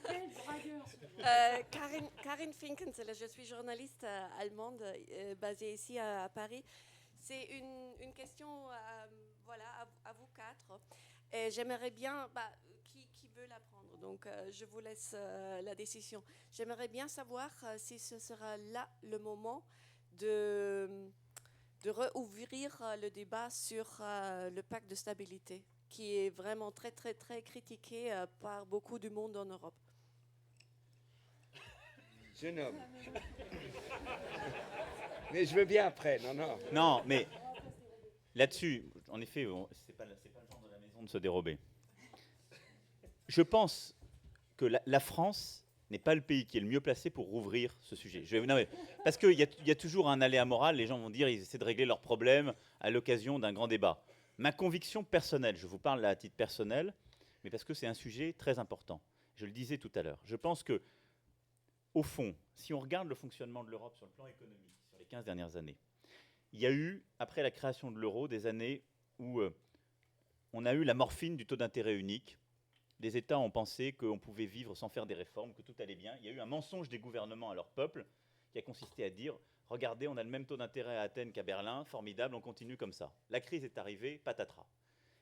Quel dragueur, ce Karin Finkensele, je suis journaliste allemande basée ici à Paris. C'est une question voilà, à vous 4. Et j'aimerais bien, qui veut la prendre, donc je vous laisse la décision. J'aimerais bien savoir si ce sera là le moment de rouvrir le débat sur le pacte de stabilité, qui est vraiment très, très, très critiqué par beaucoup du monde en Europe. Jeune homme. Mais je veux bien après, non. Non, mais là-dessus, en effet, c'est pas le genre de la maison de se dérober. Je pense que la France n'est pas le pays qui est le mieux placé pour rouvrir ce sujet. Non, mais, parce qu'il y a toujours un aléa moral, les gens vont dire ils essaient de régler leurs problèmes à l'occasion d'un grand débat. Ma conviction personnelle, je vous parle là à titre personnel, mais parce que c'est un sujet très important. Je le disais tout à l'heure. Je pense que, au fond, si on regarde le fonctionnement de l'Europe sur le plan économique, sur les 15 dernières années, il y a eu, après la création de l'euro, des années où on a eu la morphine du taux d'intérêt unique, des États ont pensé qu'on pouvait vivre sans faire des réformes, que tout allait bien. Il y a eu un mensonge des gouvernements à leur peuple qui a consisté à dire « Regardez, on a le même taux d'intérêt à Athènes qu'à Berlin, formidable, on continue comme ça. » La crise est arrivée, patatras.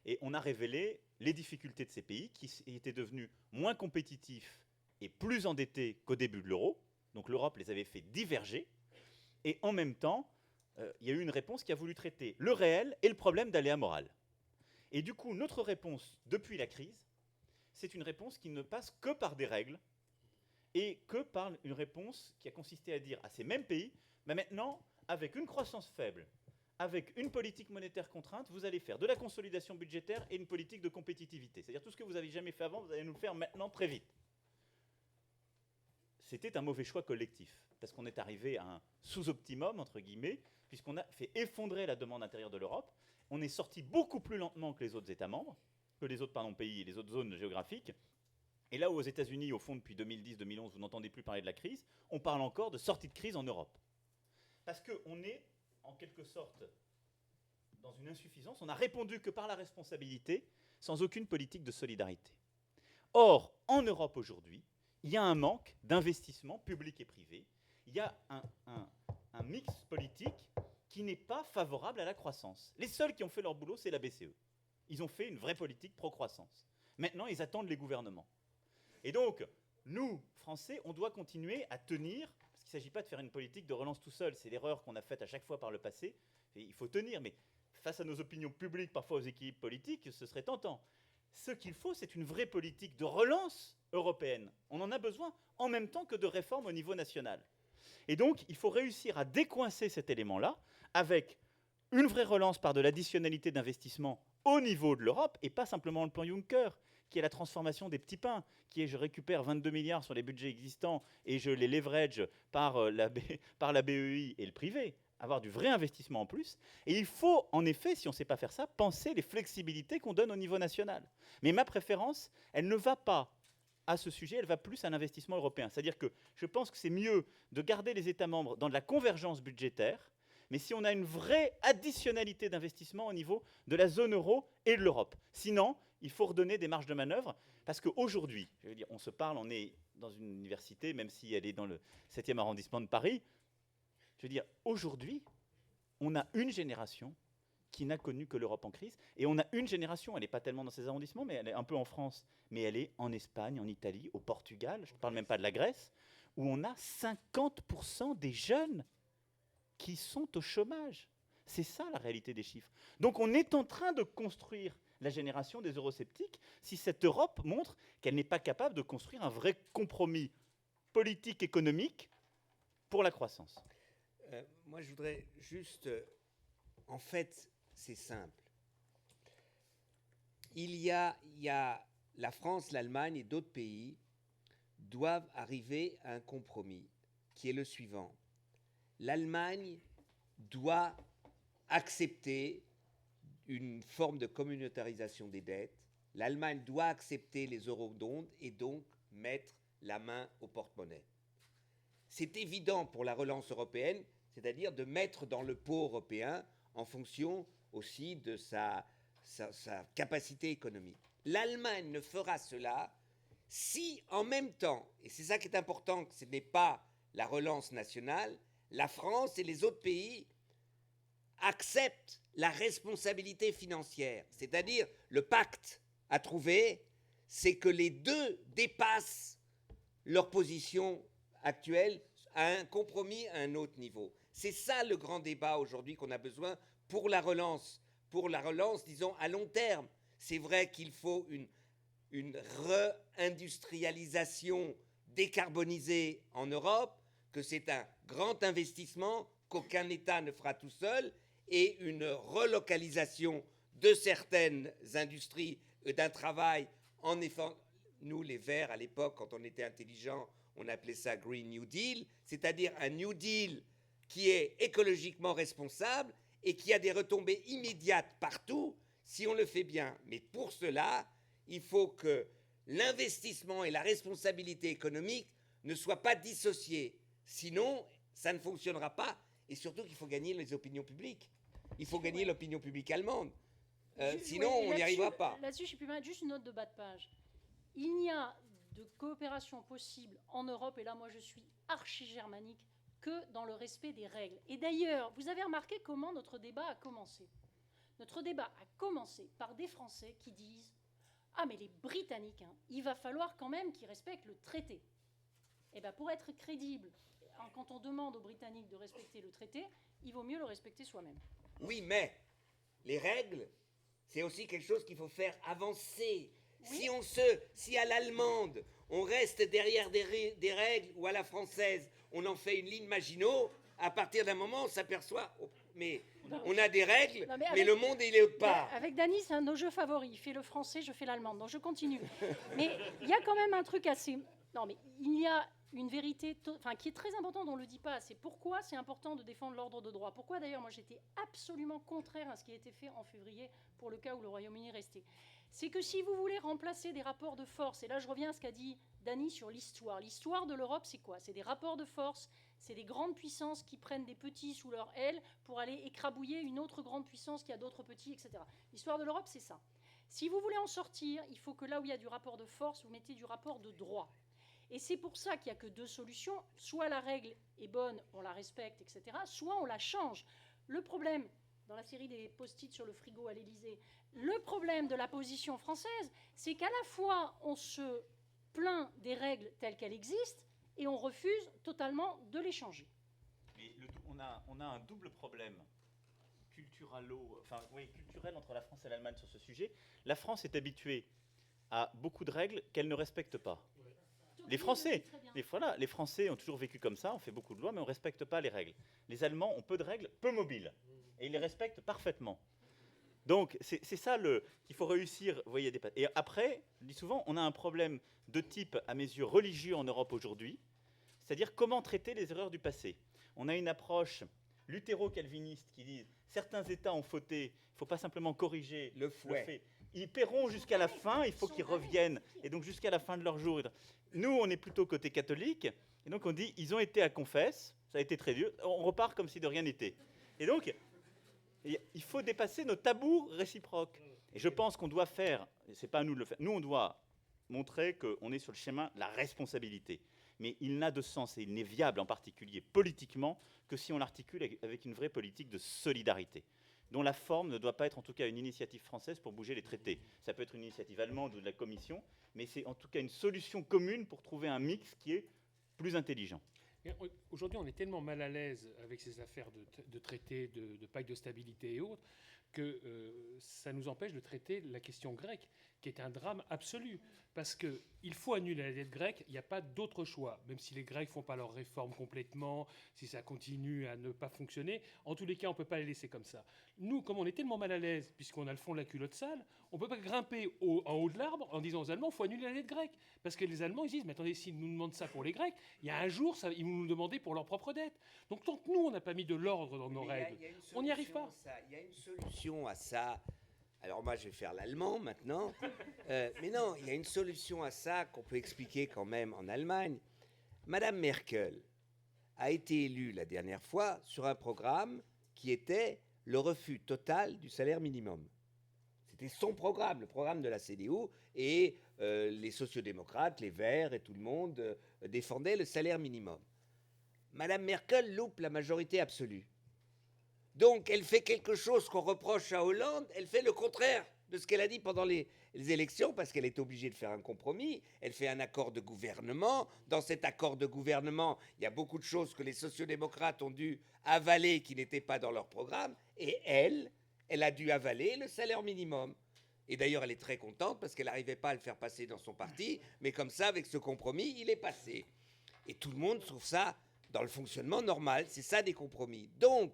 Et on a révélé les difficultés de ces pays qui étaient devenus moins compétitifs et plus endettés qu'au début de l'euro. Donc l'Europe les avait fait diverger. Et en même temps, il y a eu une réponse qui a voulu traiter le réel et le problème d'aléa moral. Et du coup, notre réponse depuis la crise, c'est une réponse qui ne passe que par des règles et que par une réponse qui a consisté à dire à ces mêmes pays, bah maintenant, avec une croissance faible, avec une politique monétaire contrainte, vous allez faire de la consolidation budgétaire et une politique de compétitivité. C'est-à-dire tout ce que vous n'avez jamais fait avant, vous allez nous le faire maintenant très vite. C'était un mauvais choix collectif, parce qu'on est arrivé à un sous-optimum, entre guillemets, puisqu'on a fait effondrer la demande intérieure de l'Europe. On est sorti beaucoup plus lentement que les autres États membres, que les autres pays et les autres zones géographiques. Et là où aux États-Unis, au fond, depuis 2010-2011, vous n'entendez plus parler de la crise, on parle encore de sortie de crise en Europe. Parce qu'on est, en quelque sorte, dans une insuffisance. On n'a répondu que par la responsabilité, sans aucune politique de solidarité. Or, en Europe aujourd'hui, il y a un manque d'investissement public et privé. Il y a un mix politique qui n'est pas favorable à la croissance. Les seuls qui ont fait leur boulot, c'est la BCE. Ils ont fait une vraie politique pro-croissance. Maintenant, ils attendent les gouvernements. Et donc, nous, Français, on doit continuer à tenir, parce qu'il ne s'agit pas de faire une politique de relance tout seul. C'est l'erreur qu'on a faite à chaque fois par le passé. Et il faut tenir, mais face à nos opinions publiques, parfois aux équilibres politiques, ce serait tentant. Ce qu'il faut, c'est une vraie politique de relance européenne. On en a besoin en même temps que de réformes au niveau national. Et donc, il faut réussir à décoincer cet élément-là avec une vraie relance par de l'additionnalité d'investissement au niveau de l'Europe et pas simplement le plan Juncker, qui est la transformation des petits pains, qui est je récupère 22 milliards sur les budgets existants et je les leverage par la BEI et le privé. Avoir du vrai investissement en plus. Et il faut, en effet, si on ne sait pas faire ça, penser les flexibilités qu'on donne au niveau national. Mais ma préférence, elle ne va pas à ce sujet, elle va plus à l'investissement européen. C'est-à-dire que je pense que c'est mieux de garder les États membres dans de la convergence budgétaire, mais si on a une vraie additionnalité d'investissement au niveau de la zone euro et de l'Europe. Sinon, il faut redonner des marges de manœuvre, parce qu'aujourd'hui, je veux dire, on se parle, on est dans une université, même si elle est dans le 7e arrondissement de Paris. Je veux dire, aujourd'hui, on a une génération qui n'a connu que l'Europe en crise, et on a une génération, elle n'est pas tellement dans ces arrondissements, mais elle est un peu en France, mais elle est en Espagne, en Italie, au Portugal, je ne parle même pas de la Grèce, où on a 50% des jeunes qui sont au chômage. C'est ça la réalité des chiffres. Donc on est en train de construire la génération des eurosceptiques si cette Europe montre qu'elle n'est pas capable de construire un vrai compromis politique, économique pour la croissance. Moi, je voudrais juste... en fait, c'est simple. Il y a la France, l'Allemagne et d'autres pays doivent arriver à un compromis qui est le suivant. L'Allemagne doit accepter une forme de communautarisation des dettes. L'Allemagne doit accepter les eurobonds et donc mettre la main au porte-monnaie. C'est évident pour la relance européenne, c'est-à-dire de mettre dans le pot européen en fonction aussi de sa capacité économique. L'Allemagne ne fera cela si, en même temps, et c'est ça qui est important, que ce n'est pas la relance nationale, la France et les autres pays acceptent la responsabilité financière. C'est-à-dire, le pacte à trouver, c'est que les deux dépassent leur position actuelle à un compromis à un autre niveau. C'est ça le grand débat aujourd'hui qu'on a besoin pour la relance, disons, à long terme. C'est vrai qu'il faut une réindustrialisation décarbonisée en Europe, que c'est un grand investissement qu'aucun État ne fera tout seul, et une relocalisation de certaines industries et d'un travail en effet. Nous, les Verts, à l'époque, quand on était intelligents, on appelait ça Green New Deal, c'est-à-dire un New Deal qui est écologiquement responsable et qui a des retombées immédiates partout si on le fait bien. Mais pour cela, il faut que l'investissement et la responsabilité économique ne soient pas dissociés. Sinon, ça ne fonctionnera pas. Et surtout qu'il faut gagner les opinions publiques. Il faut gagner l'opinion publique allemande. Sinon, on n'y arrivera pas. Là-dessus, je suis plus mal. Juste une note de bas de page. Il n'y a de coopération possible en Europe, et là moi je suis archi-germanique, que dans le respect des règles. Et d'ailleurs, vous avez remarqué comment notre débat a commencé. Notre débat a commencé par des Français qui disent « Ah mais les Britanniques, hein, il va falloir quand même qu'ils respectent le traité ». Eh bien pour être crédible, quand on demande aux Britanniques de respecter le traité, il vaut mieux le respecter soi-même. Oui, mais les règles, c'est aussi quelque chose qu'il faut faire avancer. Oui. Si à l'allemande, on reste derrière des règles, ou à la française, on en fait une ligne Maginot, à partir d'un moment, on s'aperçoit, mais on a des règles, Non, mais le monde, il est autre part. Avec Dany, c'est un de nos jeux favoris. Il fait le français, je fais l'allemand. Donc je continue. Mais il y a quand même un truc assez... Non, mais il y a une vérité qui est très importante, on ne le dit pas assez. Pourquoi c'est important de défendre l'ordre de droit? Pourquoi d'ailleurs, moi, j'étais absolument contraire à ce qui a été fait en février pour le cas où le Royaume-Uni restait. C'est que si vous voulez remplacer des rapports de force, et là je reviens à ce qu'a dit Dany sur l'histoire. L'histoire de l'Europe, c'est quoi? C'est des rapports de force, c'est des grandes puissances qui prennent des petits sous leur aile pour aller écrabouiller une autre grande puissance qui a d'autres petits, etc. L'histoire de l'Europe, c'est ça. Si vous voulez en sortir, il faut que là où il y a du rapport de force, vous mettez du rapport de droit. Et c'est pour ça qu'il n'y a que deux solutions. Soit la règle est bonne, on la respecte, etc. Soit on la change. Le problème, dans la série des post-it sur le frigo à l'Élysée, le problème de la position française, c'est qu'à la fois on se plaint des règles telles qu'elles existent et on refuse totalement de les changer. Mais on a un double problème culturel entre la France et l'Allemagne sur ce sujet. La France est habituée à beaucoup de règles qu'elle ne respecte pas. Les Français ont toujours vécu comme ça, on fait beaucoup de lois, mais on ne respecte pas les règles. Les Allemands ont peu de règles, peu mobiles, et ils les respectent parfaitement. Donc, c'est ça qu'il faut réussir, vous voyez, et après, je dis souvent, on a un problème de type, à mes yeux, religieux en Europe aujourd'hui, c'est-à-dire comment traiter les erreurs du passé. On a une approche luthéro-calviniste qui dit certains États ont fauté, il ne faut pas simplement corriger le fait. Ils paieront jusqu'à la fin, il faut qu'ils reviennent, et donc jusqu'à la fin de leur jour. Nous, on est plutôt côté catholique, et donc on dit ils ont été à confesse, ça a été très dur, on repart comme si de rien n'était. Et donc, il faut dépasser nos tabous réciproques. Et je pense qu'on doit faire, c'est pas à nous de le faire, nous on doit montrer qu'on est sur le chemin de la responsabilité. Mais il n'a de sens et il n'est viable, en particulier politiquement, que si on l'articule avec une vraie politique de solidarité, dont la forme ne doit pas être en tout cas une initiative française pour bouger les traités. Ça peut être une initiative allemande ou de la Commission, mais c'est en tout cas une solution commune pour trouver un mix qui est plus intelligent. Aujourd'hui, on est tellement mal à l'aise avec ces affaires de traités, de pacte de stabilité et autres, que ça nous empêche de traiter la question grecque, qui est un drame absolu. Parce qu'il faut annuler la dette grecque, il n'y a pas d'autre choix. Même si les Grecs ne font pas leurs réformes complètement, si ça continue à ne pas fonctionner, en tous les cas, on ne peut pas les laisser comme ça. Nous, comme on est tellement mal à l'aise, puisqu'on a le fond de la culotte sale, on ne peut pas grimper en haut de l'arbre en disant aux Allemands, il faut annuler la dette grecque. Parce que les Allemands, ils disent, mais attendez, s'ils nous demandent ça pour les Grecs, il y a un jour, ils vont nous demander pour leur propre dette. Donc tant que nous, on n'a pas mis de l'ordre dans nos règles, on n'y arrive pas. Il y a une solution à ça. Alors moi, je vais faire l'allemand maintenant. Mais non, il y a une solution à ça qu'on peut expliquer quand même en Allemagne. Madame Merkel a été élue la dernière fois sur un programme qui était le refus total du salaire minimum. C'était son programme, le programme de la CDU, et les sociodémocrates, les Verts et tout le monde défendaient le salaire minimum. Madame Merkel loupe la majorité absolue. Donc, elle fait quelque chose qu'on reproche à Hollande, elle fait le contraire de ce qu'elle a dit pendant les élections, parce qu'elle est obligée de faire un compromis. Elle fait un accord de gouvernement. Dans cet accord de gouvernement, il y a beaucoup de choses que les sociodémocrates ont dû avaler qui n'étaient pas dans leur programme. Et elle a dû avaler le salaire minimum. Et d'ailleurs, elle est très contente parce qu'elle n'arrivait pas à le faire passer dans son parti. Mais comme ça, avec ce compromis, il est passé. Et tout le monde trouve ça dans le fonctionnement normal. C'est ça des compromis. Donc,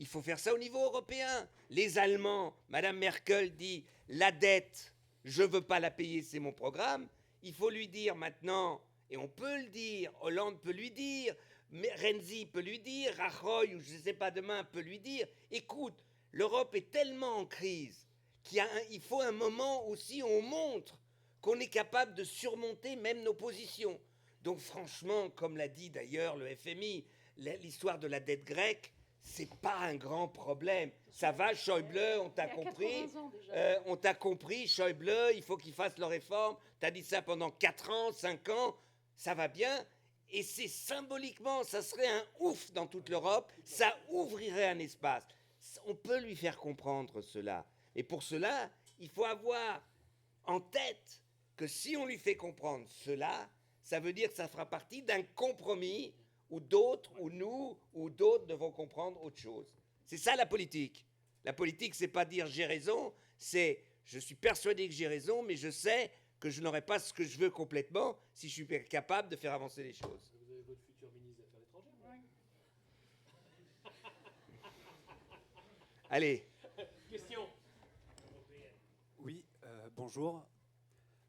il faut faire ça au niveau européen. Les Allemands, Madame Merkel dit « la dette, je ne veux pas la payer, c'est mon programme ». Il faut lui dire maintenant, et on peut le dire, Hollande peut lui dire, Renzi peut lui dire, Rajoy, ou je ne sais pas demain, peut lui dire « écoute, l'Europe est tellement en crise qu'il faut un moment aussi où on montre qu'on est capable de surmonter même nos positions ». Donc franchement, comme l'a dit d'ailleurs le FMI, l'histoire de la dette grecque, c'est pas un grand problème. Ça va, Schäuble, on t'a Il y a compris. 80 ans déjà. On t'a compris, Schäuble, il faut qu'il fasse leur réforme. T'as dit ça pendant 4 ans, 5 ans, ça va bien. Et c'est symboliquement, ça serait un ouf dans toute l'Europe, ça ouvrirait un espace. On peut lui faire comprendre cela. Et pour cela, il faut avoir en tête que si on lui fait comprendre cela, ça veut dire que ça fera partie d'un compromis où d'autres, ou nous, ou d'autres devront comprendre autre chose. C'est ça la politique. La politique, c'est pas dire j'ai raison, c'est je suis persuadé que j'ai raison, mais je sais que je n'aurai pas ce que je veux complètement si je suis capable de faire avancer les choses. Vous avez votre futur ministre des Affaires étrangères. Allez. Question. Oui, bonjour.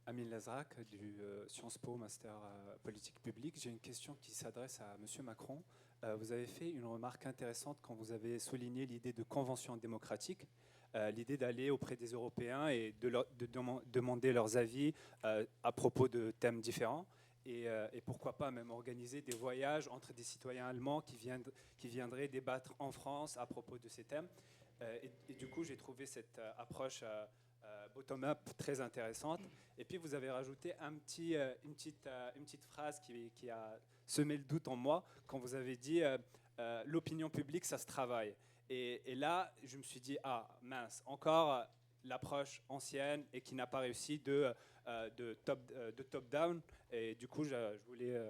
Amine Lazrak du Sciences Po Master Politique Publique. J'ai une question qui s'adresse à M. Macron. Vous avez fait une remarque intéressante quand vous avez souligné l'idée de convention démocratique, l'idée d'aller auprès des Européens et de demander leurs avis à propos de thèmes différents. Et pourquoi pas même organiser des voyages entre des citoyens allemands qui viendraient débattre en France à propos de ces thèmes. Et du coup, j'ai trouvé cette approche bottom-up très intéressante. Et puis, vous avez rajouté une petite phrase qui a semé le doute en moi quand vous avez dit l'opinion publique, ça se travaille. Et là, je me suis dit, ah mince, encore l'approche ancienne et qui n'a pas réussi de top-down. Et du coup, je voulais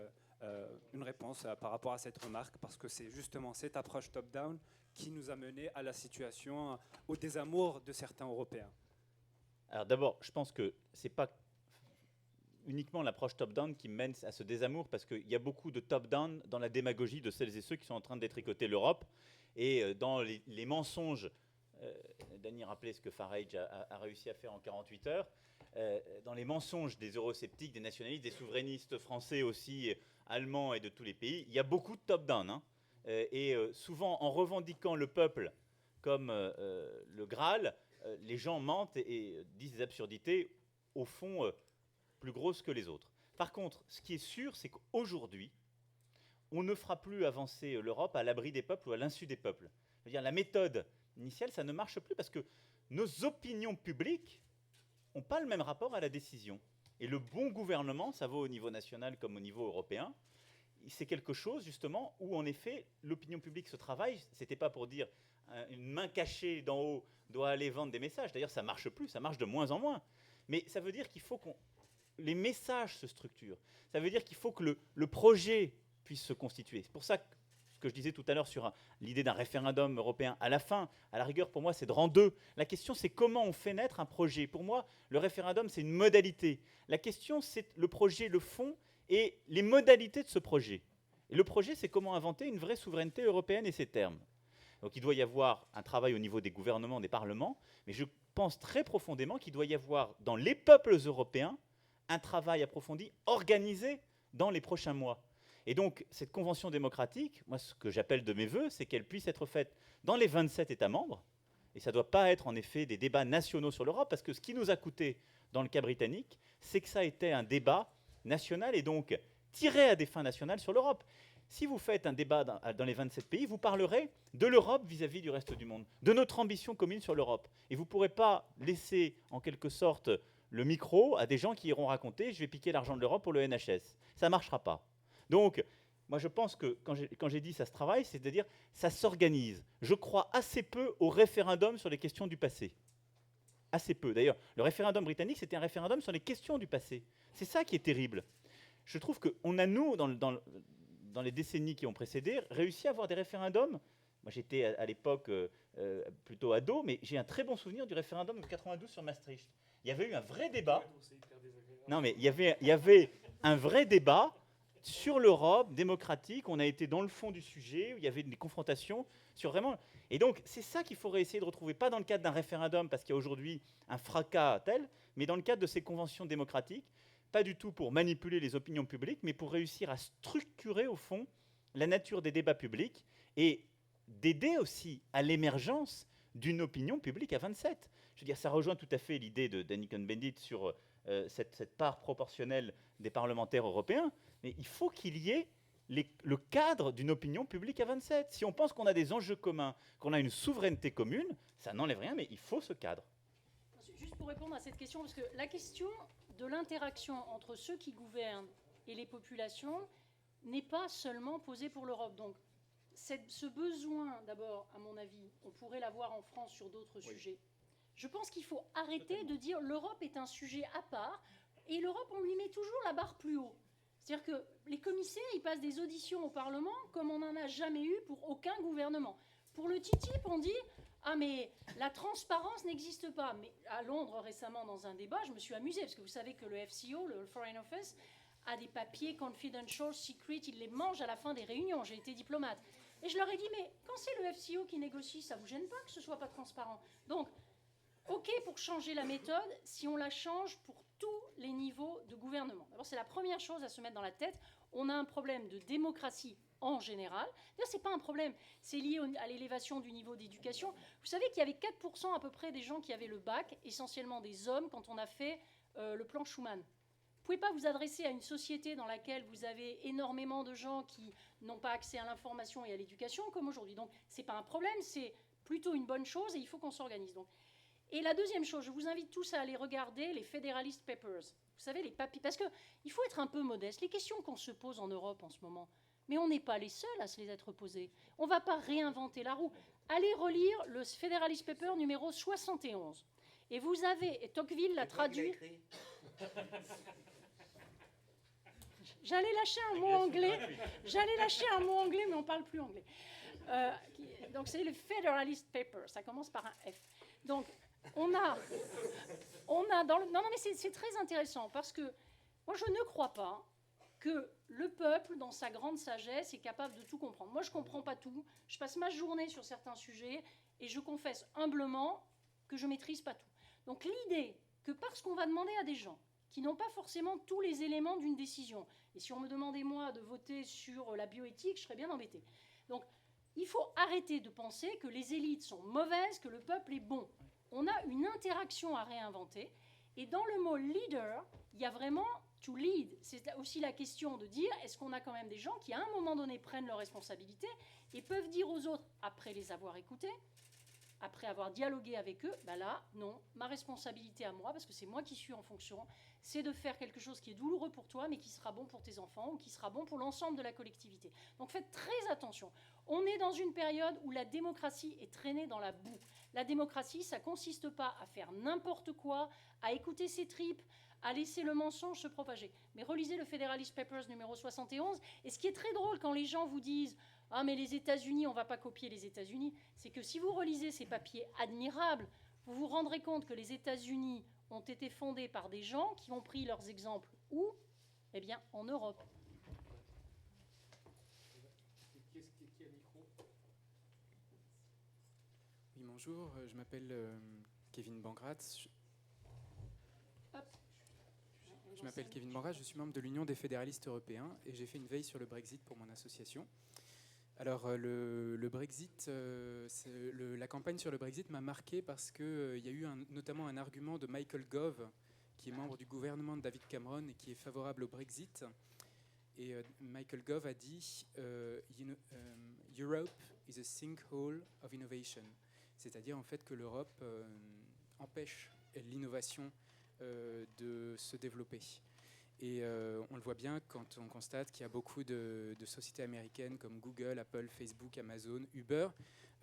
une réponse par rapport à cette remarque, parce que c'est justement cette approche top-down qui nous a mené à la situation, au désamour de certains Européens. Alors d'abord, je pense que ce n'est pas uniquement l'approche top-down qui mène à ce désamour, parce qu'il y a beaucoup de top-down dans la démagogie de celles et ceux qui sont en train de détricoter l'Europe, et dans les mensonges. Dany rappelait ce que Farage a réussi à faire en 48 heures. Dans les mensonges des eurosceptiques, des nationalistes, des souverainistes français aussi, allemands et de tous les pays, il y a beaucoup de top-down. Hein. Souvent, en revendiquant le peuple comme le Graal, les gens mentent et disent des absurdités, au fond, plus grosses que les autres. Par contre, ce qui est sûr, c'est qu'aujourd'hui, on ne fera plus avancer l'Europe à l'abri des peuples ou à l'insu des peuples. Je veux dire, la méthode initiale, ça ne marche plus parce que nos opinions publiques n'ont pas le même rapport à la décision. Et le bon gouvernement, ça vaut au niveau national comme au niveau européen, c'est quelque chose justement où en effet l'opinion publique se travaille. C'était pas pour dire une main cachée d'en haut doit aller vendre des messages. D'ailleurs, ça marche plus, ça marche de moins en moins. Mais ça veut dire qu'il faut que les messages se structurent. Ça veut dire qu'il faut que le projet puisse se constituer. C'est pour ça que ce que je disais tout à l'heure sur l'idée d'un référendum européen, à la fin, à la rigueur, pour moi, c'est de rang 2. La question, c'est comment on fait naître un projet. Pour moi, le référendum, c'est une modalité. La question, c'est le projet, le fond et les modalités de ce projet. Et le projet, c'est comment inventer une vraie souveraineté européenne et ses termes. Donc il doit y avoir un travail au niveau des gouvernements, des parlements, mais je pense très profondément qu'il doit y avoir dans les peuples européens un travail approfondi, organisé dans les prochains mois. Et donc cette convention démocratique, moi ce que j'appelle de mes voeux, c'est qu'elle puisse être faite dans les 27 États membres, et ça ne doit pas être en effet des débats nationaux sur l'Europe, parce que ce qui nous a coûté dans le cas britannique, c'est que ça a été un débat national et donc tiré à des fins nationales sur l'Europe. Si vous faites un débat dans les 27 pays, vous parlerez de l'Europe vis-à-vis du reste du monde, de notre ambition commune sur l'Europe. Et vous ne pourrez pas laisser, en quelque sorte, le micro à des gens qui iront raconter « je vais piquer l'argent de l'Europe pour le NHS ». Ça ne marchera pas. Donc, moi je pense que quand j'ai dit « ça se travaille », c'est-à-dire ça s'organise. Je crois assez peu au référendum sur les questions du passé. Assez peu. D'ailleurs, le référendum britannique, c'était un référendum sur les questions du passé. C'est ça qui est terrible. Je trouve qu'on a, nous, dans les décennies qui ont précédé, réussi à avoir des référendums. Moi, j'étais à l'époque plutôt ado, mais j'ai un très bon souvenir du référendum de 92 sur Maastricht. Il y avait eu un vrai débat. Non, mais il y avait un vrai débat sur l'Europe démocratique. On a été dans le fond du sujet, où il y avait des confrontations sur vraiment... Et donc, c'est ça qu'il faudrait essayer de retrouver, pas dans le cadre d'un référendum, parce qu'il y a aujourd'hui un fracas tel, mais dans le cadre de ces conventions démocratiques, pas du tout pour manipuler les opinions publiques, mais pour réussir à structurer, au fond, la nature des débats publics et d'aider aussi à l'émergence d'une opinion publique à 27. Je veux dire, ça rejoint tout à fait l'idée de Danny Cohn-Bendit sur cette part proportionnelle des parlementaires européens, mais il faut qu'il y ait le cadre d'une opinion publique à 27. Si on pense qu'on a des enjeux communs, qu'on a une souveraineté commune, ça n'enlève rien, mais il faut ce cadre. Juste pour répondre à cette question, parce que la question de l'interaction entre ceux qui gouvernent et les populations n'est pas seulement posée pour l'Europe. Donc, ce besoin, d'abord, à mon avis, on pourrait l'avoir en France sur d'autres sujets. Je pense qu'il faut arrêter de dire l'Europe est un sujet à part, et l'Europe, on lui met toujours la barre plus haut. C'est-à-dire que les commissaires, ils passent des auditions au Parlement comme on n'en a jamais eu pour aucun gouvernement. Pour le TTIP, on dit « Ah, mais la transparence n'existe pas ». Mais à Londres, récemment, dans un débat, je me suis amusée, parce que vous savez que le FCO, le Foreign Office, a des papiers confidential, secret, il les mange à la fin des réunions. J'ai été diplomate. Et je leur ai dit « Mais quand c'est le FCO qui négocie, ça ne vous gêne pas que ce ne soit pas transparent ?» Donc, OK pour changer la méthode si on la change pour tous les niveaux de gouvernement. D'abord, c'est la première chose à se mettre dans la tête. On a un problème de démocratie en général. D'ailleurs, ce n'est pas un problème. C'est lié à l'élévation du niveau d'éducation. Vous savez qu'il y avait 4% à peu près des gens qui avaient le bac, essentiellement des hommes, quand on a fait le plan Schuman. Vous ne pouvez pas vous adresser à une société dans laquelle vous avez énormément de gens qui n'ont pas accès à l'information et à l'éducation comme aujourd'hui. Donc, ce n'est pas un problème, c'est plutôt une bonne chose et il faut qu'on s'organise. Donc, et la deuxième chose, je vous invite tous à aller regarder les Federalist Papers. Vous savez, les papiers. Parce qu'il faut être un peu modeste. Les questions qu'on se pose en Europe en ce moment, mais on n'est pas les seuls à se les être posées. On ne va pas réinventer la roue. Allez relire le Federalist Paper numéro 71. Et vous avez, et Tocqueville l'a traduit. J'allais lâcher un mot anglais. Mais on ne parle plus anglais. Donc c'est le Federalist Paper. Ça commence par un F. Donc, on a dans le... Non, mais c'est très intéressant parce que moi, je ne crois pas que le peuple, dans sa grande sagesse, est capable de tout comprendre. Moi, je ne comprends pas tout. Je passe ma journée sur certains sujets et je confesse humblement que je ne maîtrise pas tout. Donc, l'idée que parce qu'on va demander à des gens qui n'ont pas forcément tous les éléments d'une décision, et si on me demandait, moi, de voter sur la bioéthique, je serais bien embêtée. Donc, il faut arrêter de penser que les élites sont mauvaises, que le peuple est bon. On a une interaction à réinventer. Et dans le mot leader, il y a vraiment to lead. C'est aussi la question de dire, est-ce qu'on a quand même des gens qui, à un moment donné, prennent leurs responsabilités et peuvent dire aux autres, après les avoir écoutés, après avoir dialogué avec eux, ben là, non, ma responsabilité à moi, parce que c'est moi qui suis en fonction, c'est de faire quelque chose qui est douloureux pour toi, mais qui sera bon pour tes enfants ou qui sera bon pour l'ensemble de la collectivité. Donc faites très attention. On est dans une période où la démocratie est traînée dans la boue. La démocratie, ça ne consiste pas à faire n'importe quoi, à écouter ses tripes, à laisser le mensonge se propager. Mais relisez le Federalist Papers numéro 71, et ce qui est très drôle quand les gens vous disent « Ah, mais les États-Unis, on ne va pas copier les États-Unis », c'est que si vous relisez ces papiers admirables, vous vous rendrez compte que les États-Unis ont été fondés par des gens qui ont pris leurs exemples où ? Eh bien, en Europe. Oui, bonjour, je m'appelle Kevin Bangrat. Je m'appelle Kevin Bangrat, je suis membre de l'Union des fédéralistes européens et j'ai fait une veille sur le Brexit pour mon association. Alors, le Brexit, la campagne sur le Brexit m'a marqué parce qu'il y a eu notamment un argument de Michael Gove, qui est membre du gouvernement de David Cameron et qui est favorable au Brexit. Et Michael Gove a dit Europe is a sinkhole of innovation. C'est-à-dire en fait que l'Europe empêche l'innovation de se développer. Et on le voit bien quand on constate qu'il y a beaucoup de sociétés américaines comme Google, Apple, Facebook, Amazon, Uber,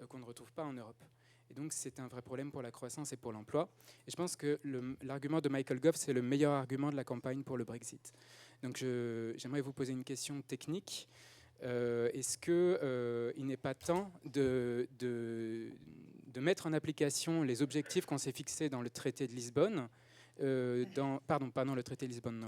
qu'on ne retrouve pas en Europe. Et donc c'est un vrai problème pour la croissance et pour l'emploi. Et je pense que l'argument de Michael Gove, c'est le meilleur argument de la campagne pour le Brexit. Donc j'aimerais vous poser une question technique. Est-ce qu'il n'est pas temps de mettre en application les objectifs qu'on s'est fixés dans le traité de Lisbonne, dans le traité de Lisbonne,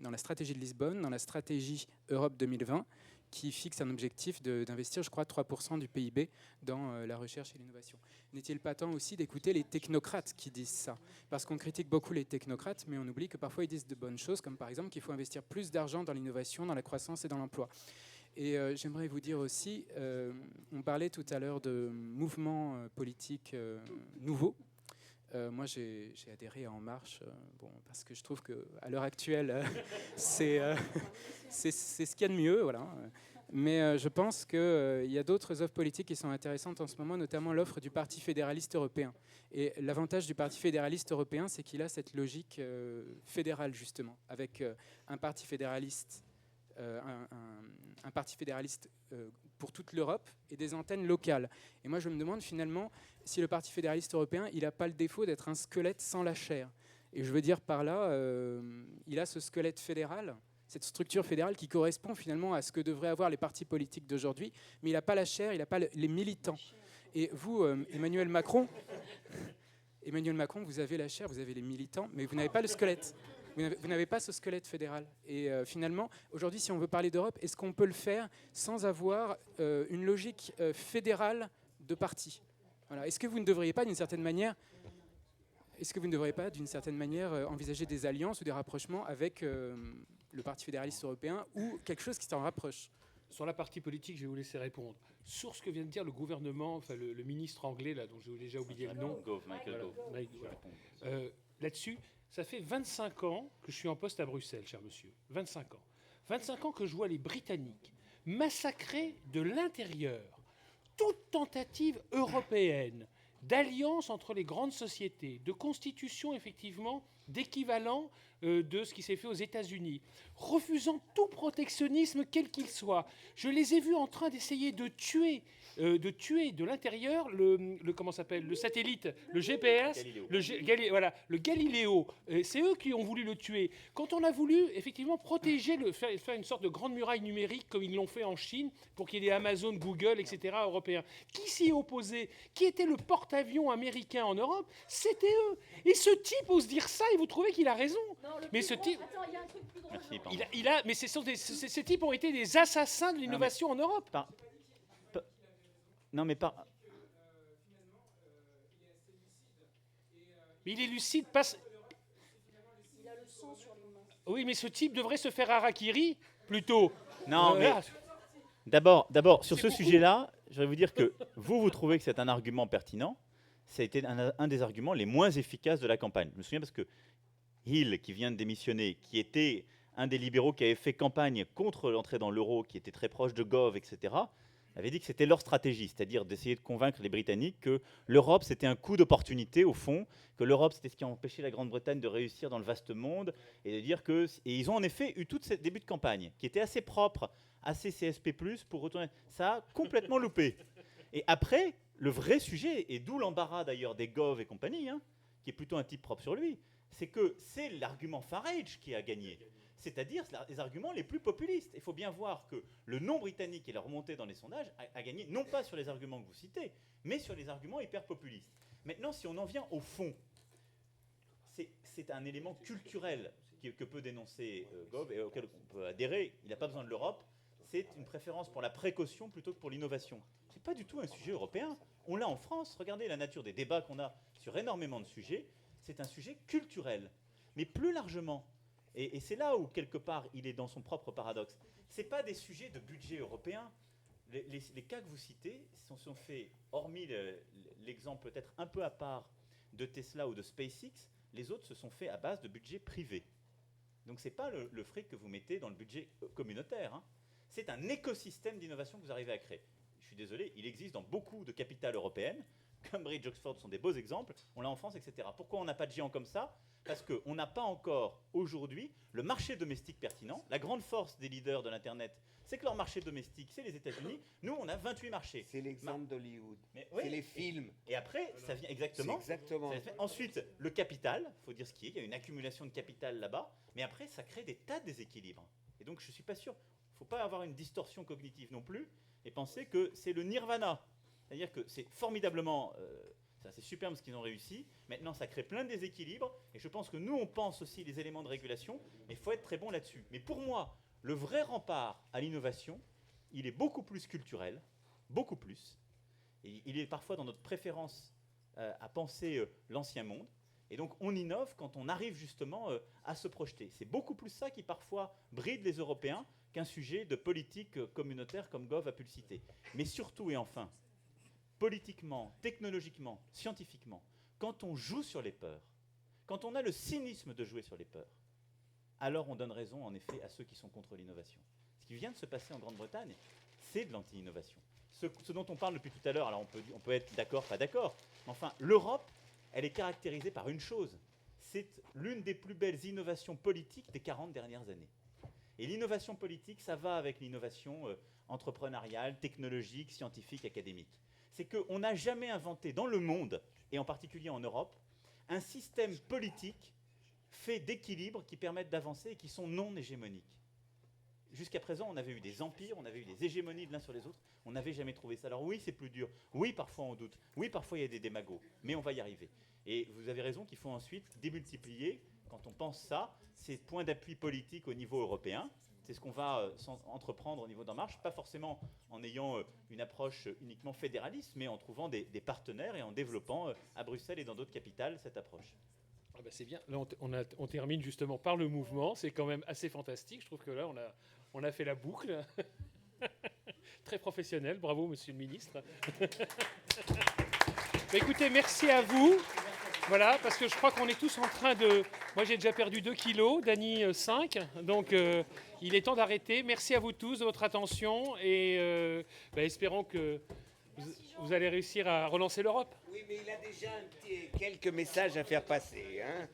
dans la stratégie de Lisbonne, dans la stratégie Europe 2020, qui fixe un objectif d'investir, je crois, 3% du PIB dans la recherche et l'innovation. N'est-il pas temps aussi d'écouter les technocrates qui disent ça ? Parce qu'on critique beaucoup les technocrates, mais on oublie que parfois ils disent de bonnes choses, comme par exemple qu'il faut investir plus d'argent dans l'innovation, dans la croissance et dans l'emploi. Et j'aimerais vous dire aussi, on parlait tout à l'heure de mouvements politiques nouveaux. Moi, j'ai adhéré à En Marche, parce que je trouve qu'à l'heure actuelle, c'est ce qu'il y a de mieux. Voilà. Mais je pense qu'il y a d'autres offres politiques qui sont intéressantes en ce moment, notamment l'offre du Parti fédéraliste européen. Et l'avantage du Parti fédéraliste européen, c'est qu'il a cette logique fédérale, justement, avec un parti fédéraliste, un parti fédéraliste pour toute l'Europe et des antennes locales. Et moi, je me demande finalement si le Parti fédéraliste européen, il n'a pas le défaut d'être un squelette sans la chair. Et je veux dire par là, il a ce squelette fédéral, cette structure fédérale qui correspond finalement à ce que devraient avoir les partis politiques d'aujourd'hui, mais il n'a pas la chair, il n'a pas les militants. Et vous, Emmanuel Macron, vous avez la chair, vous avez les militants, mais vous n'avez pas le squelette. Vous n'avez pas ce squelette fédéral. Et finalement, aujourd'hui, si on veut parler d'Europe, est-ce qu'on peut le faire sans avoir une logique fédérale de partis? Voilà. Est-ce que vous ne devriez pas, d'une certaine manière, envisager des alliances ou des rapprochements avec le Parti fédéraliste européen ou quelque chose qui s'en rapproche? Sur la partie politique, je vais vous laisser répondre. Sur ce que vient de dire le gouvernement, enfin le ministre anglais, là, dont j'ai déjà oublié le nom. Michael Gove. Voilà. Là-dessus, ça fait 25 ans que je suis en poste à Bruxelles, cher monsieur. 25 ans. 25 ans que je vois les Britanniques massacrer de l'intérieur toute tentative européenne d'alliance entre les grandes sociétés, de constitution effectivement d'équivalent de ce qui s'est fait aux États-Unis, refusant tout protectionnisme quel qu'il soit. Je les ai vus en train d'essayer de tuer de l'intérieur le satellite, le GPS, le Galileo. C'est eux qui ont voulu le tuer. Quand on a voulu effectivement protéger, faire une sorte de grande muraille numérique comme ils l'ont fait en Chine pour qu'il y ait des Amazon, Google, etc. européens. Qui s'y est opposé? Qui était le porte-avions américain en Europe? C'était eux. Et ce type ose dire ça et vous trouvez qu'il a raison? Mais ce type... Attends, il y a un truc plus drôle. Mais ces types ont été des assassins de l'innovation en Europe. Non, mais pas. Mais il est lucide, passe. Il a le sang sur les mains. Oui, mais ce type devrait se faire harakiri plutôt. Non, mais d'abord, sur ce sujet-là, je vais vous dire que vous trouvez que c'est un argument pertinent. Ça a été un des arguments les moins efficaces de la campagne. Je me souviens parce que Hill, qui vient de démissionner, qui était un des libéraux qui avait fait campagne contre l'entrée dans l'euro, qui était très proche de Gove, etc., avait dit que c'était leur stratégie, c'est-à-dire d'essayer de convaincre les Britanniques que l'Europe, c'était un coup d'opportunité, au fond, que l'Europe, c'était ce qui a empêché la Grande-Bretagne de réussir dans le vaste monde, et de dire que... Et ils ont en effet eu tout ce début de campagne, qui était assez propre, assez CSP+, pour retourner... Ça a complètement loupé. Et après, le vrai sujet, et d'où l'embarras d'ailleurs des Gove et compagnie, qui est plutôt un type propre sur lui, c'est que c'est l'argument Farage qui a gagné. C'est-à-dire les arguments les plus populistes. Il faut bien voir que le non-britannique et la remontée dans les sondages a gagné, non pas sur les arguments que vous citez, mais sur les arguments hyper populistes. Maintenant, si on en vient au fond, c'est un élément culturel que peut dénoncer Gove et auquel on peut adhérer. Il n'a pas besoin de l'Europe. C'est une préférence pour la précaution plutôt que pour l'innovation. Ce n'est pas du tout un sujet européen. On l'a en France. Regardez la nature des débats qu'on a sur énormément de sujets. C'est un sujet culturel. Mais plus largement, et c'est là où, quelque part, il est dans son propre paradoxe. Ce n'est pas des sujets de budget européen. Les cas que vous citez sont faits, hormis l'exemple peut-être un peu à part de Tesla ou de SpaceX, les autres se sont faits à base de budget privé. Donc ce n'est pas le fric que vous mettez dans le budget communautaire. C'est un écosystème d'innovation que vous arrivez à créer. Je suis désolé, il existe dans beaucoup de capitales européennes. Cambridge, Oxford sont des beaux exemples. On l'a en France, etc. Pourquoi on n'a pas de géant comme ça? Parce qu'on n'a pas encore, aujourd'hui, le marché domestique pertinent. La grande force des leaders de l'Internet, c'est que leur marché domestique, c'est les États-Unis. Nous, on a 28 marchés. C'est l'exemple d'Hollywood. Oui, c'est les films. Et après, ça vient exactement. Ensuite, le capital, il faut dire ce qui est. Il y a une accumulation de capital là-bas. Mais après, ça crée des tas de déséquilibres. Et donc, je ne suis pas sûr. Il ne faut pas avoir une distorsion cognitive non plus et penser que c'est le nirvana. C'est-à-dire que c'est formidablement... c'est superbe ce qu'ils ont réussi. Maintenant, ça crée plein de déséquilibres. Et je pense que nous, on pense aussi les éléments de régulation. Mais il faut être très bon là-dessus. Mais pour moi, le vrai rempart à l'innovation, il est beaucoup plus culturel. Beaucoup plus. Et il est parfois dans notre préférence à penser l'ancien monde. Et donc, on innove quand on arrive justement à se projeter. C'est beaucoup plus ça qui, parfois, bride les Européens qu'un sujet de politique communautaire comme Gove a pu le citer. Mais surtout et enfin, politiquement, technologiquement, scientifiquement, quand on joue sur les peurs, quand on a le cynisme de jouer sur les peurs, alors on donne raison, en effet, à ceux qui sont contre l'innovation. Ce qui vient de se passer en Grande-Bretagne, c'est de l'anti-innovation. Ce dont on parle depuis tout à l'heure, alors on peut être d'accord, pas d'accord, mais enfin, l'Europe, elle est caractérisée par une chose. C'est l'une des plus belles innovations politiques des 40 dernières années. Et l'innovation politique, ça va avec l'innovation entrepreneuriale, technologique, scientifique, académique. C'est qu'on n'a jamais inventé dans le monde, et en particulier en Europe, un système politique fait d'équilibres qui permettent d'avancer et qui sont non hégémoniques. Jusqu'à présent, on avait eu des empires, on avait eu des hégémonies de l'un sur les autres, on n'avait jamais trouvé ça. Alors oui, c'est plus dur, oui, parfois on doute, oui, parfois il y a des démagos, mais on va y arriver. Et vous avez raison qu'il faut ensuite démultiplier, quand on pense ça, ces points d'appui politiques au niveau européen. C'est ce qu'on va entreprendre au niveau d'En Marche, pas forcément en ayant une approche uniquement fédéraliste, mais en trouvant des partenaires et en développant à Bruxelles et dans d'autres capitales cette approche. Ah bah c'est bien. Là, on termine justement par le mouvement. C'est quand même assez fantastique. Je trouve que là, on a fait la boucle. Très professionnel. Bravo, monsieur le ministre. Bah, écoutez, merci à vous. Voilà, parce que je crois qu'on est tous en train de... Moi, j'ai déjà perdu 2 kilos, Dany 5. Donc, il est temps d'arrêter. Merci à vous tous de votre attention. Et espérons que vous allez réussir à relancer l'Europe. Oui, mais il a déjà quelques messages à faire passer. Hein.